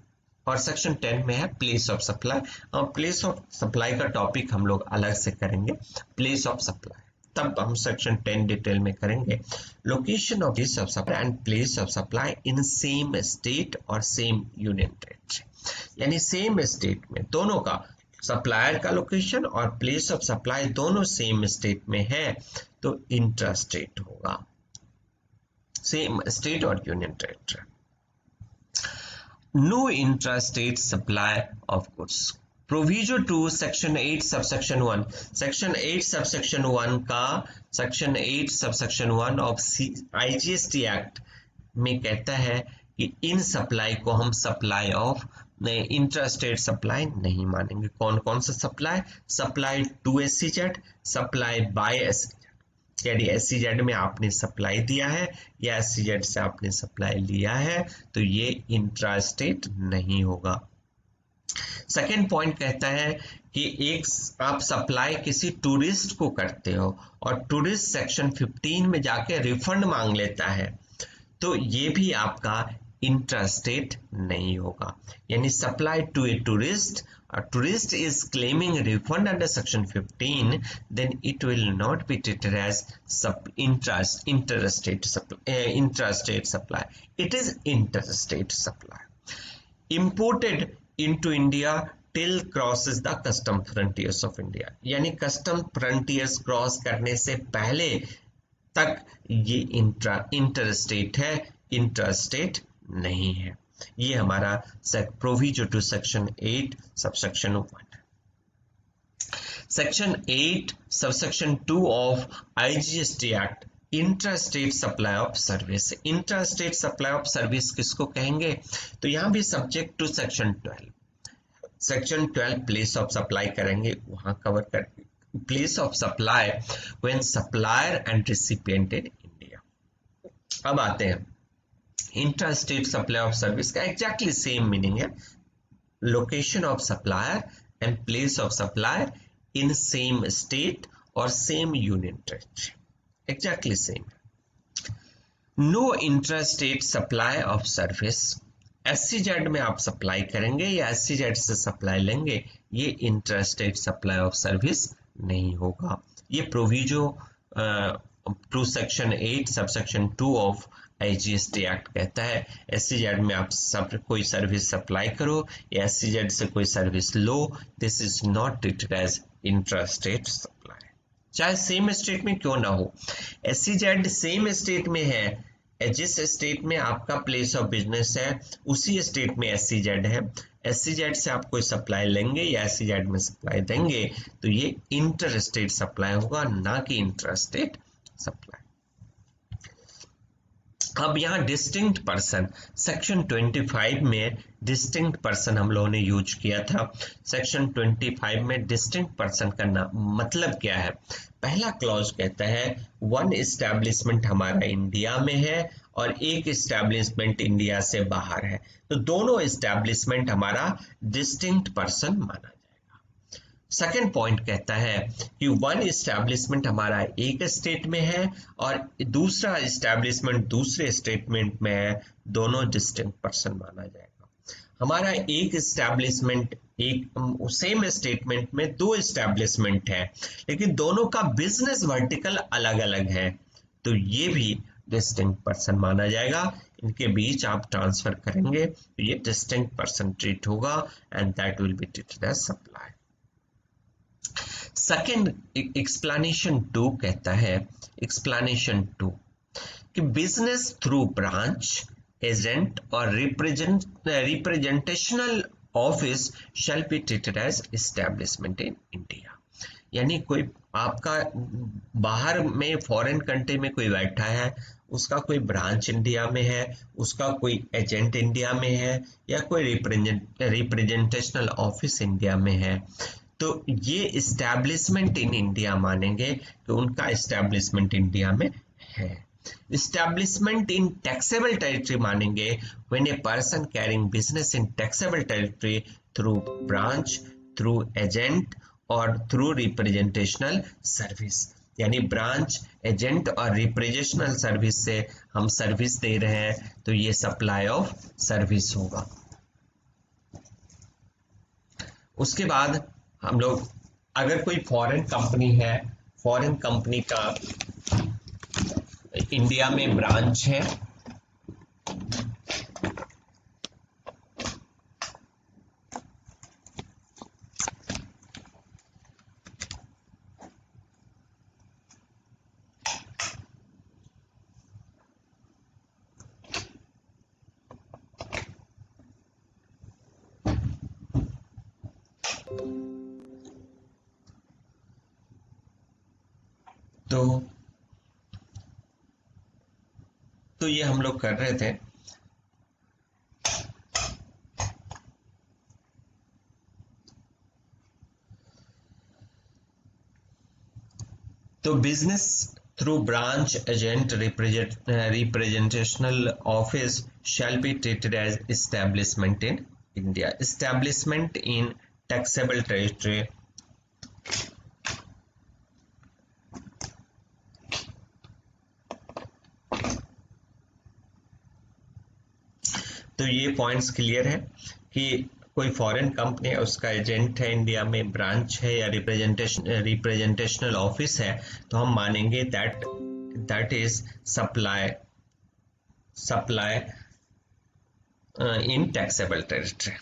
और सेक्शन 10 में है प्लेस ऑफ सप्लाई। और प्लेस ऑफ सप्लाई का टॉपिक हम लोग अलग से करेंगे, प्लेस ऑफ सप्लाई तब हम सेक्शन 10 डिटेल में करेंगे। Location of place of supply and place of supply in same state और सेम यूनियन टेरिटरी, यानी सेम स्टेट में दोनों का सप्लायर का लोकेशन और प्लेस ऑफ सप्लाई दोनों सेम स्टेट में है तो इंट्रास्टेट होगा, सेम स्टेट और union territory. No intrastate supply of goods. Proviso to section 8 subsection 1. Section 8 subsection 1 का section 8 subsection 1 of IGST Act में कहता है कि इन सप्लाई को हम सप्लाई ऑफ इंट्रास्टेट सप्लाई नहीं मानेंगे। कौन कौन सा supply? Supply to SEZ, supply by SEZ, यदि SEZ में आपने सप्लाई दिया है या SEZ से आपने सप्लाई लिया है तो ये इंट्रास्टेट नहीं होगा। सेकेंड पॉइंट कहता है कि एक आप सप्लाई किसी टूरिस्ट को करते हो और टूरिस्ट सेक्शन 15 में जाके रिफंड मांग लेता है तो ये भी आपका इंट्रास्टेट नहीं होगा, यानी supply to a tourist, a tourist is claiming refund under section 15, then it will not be treated as intrastate supply. It is interstate supply. Imported into India till crosses the custom frontiers of India, यानी custom frontiers cross करने से पहले तक ये interstate है, intrastate नहीं है। ये हमारा proviso to section 8 subsection 1। Section 8 subsection 2 of IGST act intrastate supply of service. Intrastate supply of service किसको कहेंगे? तो यहां भी subject to section 12। Section 12 place of supply करेंगे, वहां कवर करेंगे place of supply when supplier and recipient in India. अब आते हैं इंट्रास्टेट सप्लाई ऑफ सर्विस का एग्जैक्टली सेम मीनिंग है, location of supplier and place of supplier in same state और same union territory, exactly same. No intrastate supply of service SEZ में आप supply करेंगे या SEZ से सप्लाई लेंगे, ये इंटरस्टेट सप्लाई ऑफ सर्विस नहीं होगा। ये proviso to section 8 subsection 2 of IGST act कहता है SEZ में आप कोई सर्विस सप्लाई करो या SEZ से कोई सर्विस लो, this is not treated as intrastate supply, चाहे सेम स्टेट में क्यों ना हो। SEZ सेम स्टेट में है, जिस स्टेट में आपका प्लेस ऑफ बिजनेस है उसी स्टेट में SEZ है, SEZ से आप कोई सप्लाई लेंगे या SEZ में सप्लाई देंगे तो ये इंटर स्टेट सप्लाई होगा, ना कि इंट्रास्टेट सप्लाई। अब यहाँ डिस्टिंक्ट पर्सन, सेक्शन 25 में डिस्टिंक्ट पर्सन हम लोगों ने यूज किया था। सेक्शन 25 में डिस्टिंक्ट पर्सन का मतलब क्या है? पहला क्लॉज कहता है वन एस्टैब्लिशमेंट हमारा इंडिया में है और एक एस्टैब्लिशमेंट इंडिया से बाहर है, तो दोनों एस्टैब्लिशमेंट हमारा डिस्टिंक्ट पर्सन माना। सेकेंड पॉइंट कहता है कि वन एस्टैब्लिशमेंट हमारा एक स्टेट में है और दूसरा एस्टैब्लिशमेंट दूसरे स्टेटमेंट में है, दोनों डिस्टिंक्ट पर्सन माना जाएगा। हमारा एक एस्टैब्लिशमेंट एक सेम स्टेटमेंट में दो एस्टैब्लिशमेंट है लेकिन दोनों का बिजनेस वर्टिकल अलग अलग है, तो ये भी डिस्टिंक्ट पर्सन माना जाएगा। इनके बीच आप ट्रांसफर करेंगे तो ये डिस्टिंक्ट पर्सन ट्रीट होगा and that will be treated as supply. Second explanation 2 कहता है, एक्सप्लेनेशन 2 कि बिजनेस थ्रू ब्रांच एजेंट और representational office shall be treated as establishment in India. यानी कोई आपका बाहर में फॉरेन कंट्री में कोई बैठा है, उसका कोई ब्रांच इंडिया में है, उसका कोई एजेंट इंडिया में है या कोई रिप्रेजेंटेशनल ऑफिस इंडिया में है, तो ये इस्टेब्लिशमेंट इन इंडिया मानेंगे कि उनका इस्टेब्लिशमेंट इंडिया में है। इस्टेब्लिशमेंट इन टैक्सेबल टेरिटरी मानेंगे when a person carrying business in taxable territory through branch, through agent और थ्रू रिप्रेजेंटेशनल सर्विस। यानी ब्रांच, एजेंट और रिप्रेजेंटेशनल सर्विस से हम सर्विस दे रहे हैं तो ये सप्लाई ऑफ सर्विस होगा। उसके बाद हम लोग अगर कोई फॉरेन कंपनी है, फॉरेन कंपनी का इंडिया में ब्रांच है, तो ये हम लोग कर रहे थे। तो business through branch, agent, representational office shall be treated as establishment in India. Establishment in taxable territory तो ये पॉइंट्स क्लियर है कि कोई फॉरेन कंपनी है, उसका एजेंट है इंडिया में, ब्रांच है या रिप्रेजेंटेशनल ऑफिस है, तो हम मानेंगे that is supply in taxable territory.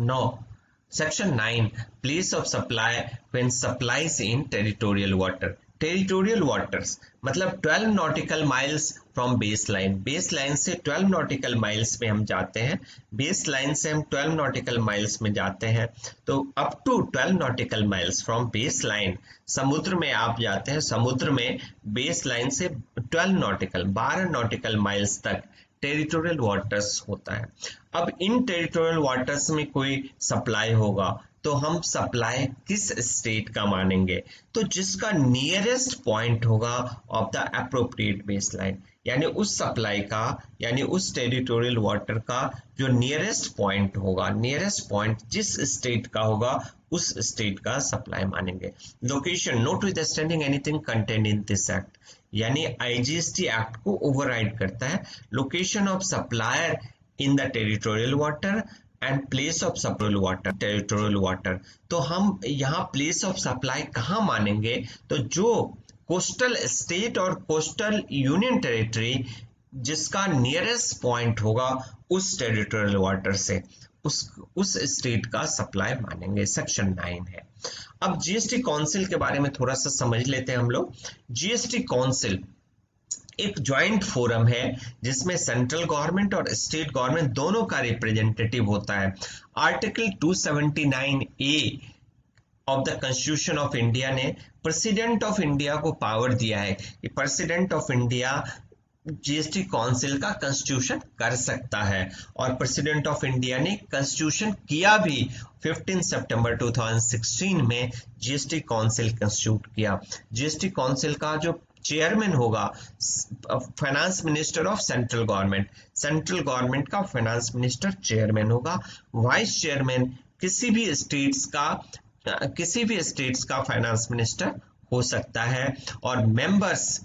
Now, Section 9, place of supply when supplies in territorial water. Territorial waters मतलब 12 nautical miles from base line, base line से 12 नॉटिकल माइल्स में हम जाते हैं, बेस लाइन से हम 12 नॉटिकल माइल्स में जाते हैं, तो up to 12 nautical miles from base line समुद्र में आप जाते हैं, समुद्र में बेस लाइन से 12 नॉटिकल माइल्स तक टेरिटोरियल वाटर्स होता है। अब इन टेरिटोरियल वाटर्स में कोई सप्लाई होगा तो हम सप्लाई किस स्टेट का मानेंगे, तो जिसका नियरेस्ट पॉइंट होगा of the appropriate base line, यानी उस सप्लाई का, यानी उस टेरिटोरियल वाटर का जो नियरेस्ट पॉइंट होगा, नियरेस्ट पॉइंट जिस स्टेट का होगा उस स्टेट का सप्लाई मानेंगे। Location not withstanding anything content in this act, यानी IGST एक्ट को ओवरराइड करता है। Location of supplier in the territorial water and place of supply water territorial water. तो हम यहाँ प्लेस ऑफ सप्लाई कहाँ मानेंगे, तो जो कोस्टल स्टेट और कोस्टल यूनियन टेरिटरी जिसका नियरेस्ट पॉइंट होगा उस टेरिटोरियल वाटर से उस स्टेट का सप्लाई मानेंगे। सेक्शन 9 है। अब जीएसटी काउंसिल के बारे में थोड़ा सा समझ लेते हैं हम लोग। जीएसटी काउंसिल एक ज्वाइंट फोरम है जिसमें सेंट्रल गवर्नमेंट और स्टेट गवर्नमेंट दोनों का रिप्रेजेंटेटिव होता है। Article 279A of the constitution of India ने प्रेसिडेंट ऑफ इंडिया को पावर दिया है कि president of India GST council का कॉन्स्टिट्यूशन कर सकता है, और प्रेसिडेंट ऑफ इंडिया ने कॉन्स्टिट्यूशन किया भी 15 सितंबर 2016 में जीएसटी काउंसिल कॉन्स्टिट्यूट किया। जीएसटी काउंसिल का जो चेयरमैन होगा finance minister of central government का फाइनेंस मिनिस्टर चेयरमैन होगा। वाइस चेयरमैन किसी भी स्टेट्स का फाइनेंस मिनिस्टर हो सकता है, और मेंबर्स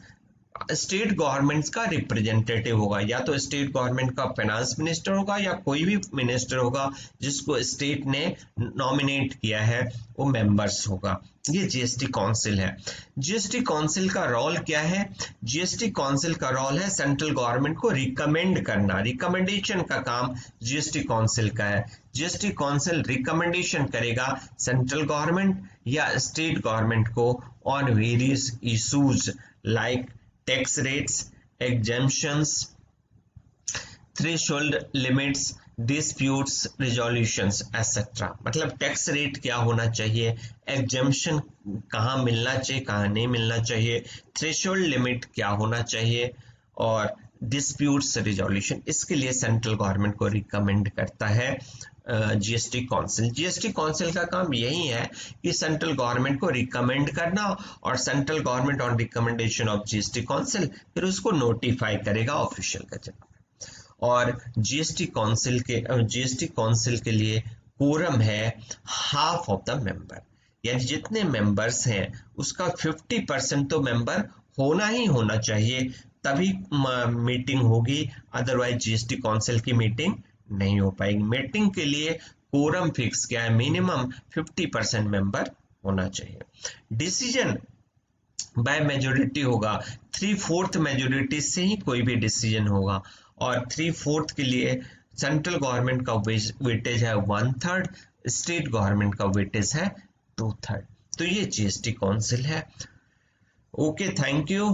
स्टेट गवर्नमेंट्स का रिप्रेजेंटेटिव होगा, या तो स्टेट गवर्नमेंट का फाइनेंस मिनिस्टर होगा या कोई भी मिनिस्टर होगा जिसको स्टेट ने नॉमिनेट किया है वो मेंबर्स होगा। ये जीएसटी काउंसिल है। जीएसटी काउंसिल का रोल क्या है? जीएसटी काउंसिल का रोल है सेंट्रल गवर्नमेंट को रिकमेंड करना। रिकमेंडेशन का काम जीएसटी काउंसिल का है। जीएसटी काउंसिल रिकमेंडेशन करेगा सेंट्रल गवर्नमेंट या स्टेट गवर्नमेंट को on various issues like tax rates, exemptions, threshold limits, disputes resolutions etcetera. मतलब टैक्स रेट क्या होना चाहिए, एग्जेम्पशन कहाँ मिलना चाहिए कहाँ नहीं मिलना चाहिए, थ्रेशोल्ड लिमिट क्या होना चाहिए, और डिस्प्यूट्स रिजोल्यूशन, इसके लिए सेंट्रल गवर्नमेंट को रिकमेंड करता है जीएसटी काउंसिल। जीएसटी काउंसिल का काम यही है कि सेंट्रल गवर्नमेंट को रिकमेंड करना, और central government on recommendation of GST council फिर उसको नोटिफाई करेगा ऑफिशियल गजट में। और जीएसटी काउंसिल के लिए कोरम है हाफ ऑफ द मेंबर, यानी जितने मेंबर्स हैं उसका 50% तो मेंबर होना ही होना चाहिए, तभी मीटिंग होगी, अदरवाइज जीएसटी काउंसिल की मीटिंग नहीं हो पाएगी। मीटिंग के लिए कोरम फिक्स क्या है, मिनिमम 50% मेंबर होना चाहिए। डिसीजन बाय मेजोरिटी होगा, 3/4 मेजोरिटी से ही कोई भी डिसीजन होगा, और 3/4 के लिए सेंट्रल गवर्नमेंट का वेटेज है 1/3, स्टेट गवर्नमेंट का वेटेज है 2/3। तो ये जीएसटी काउंसिल है। Okay, thank you.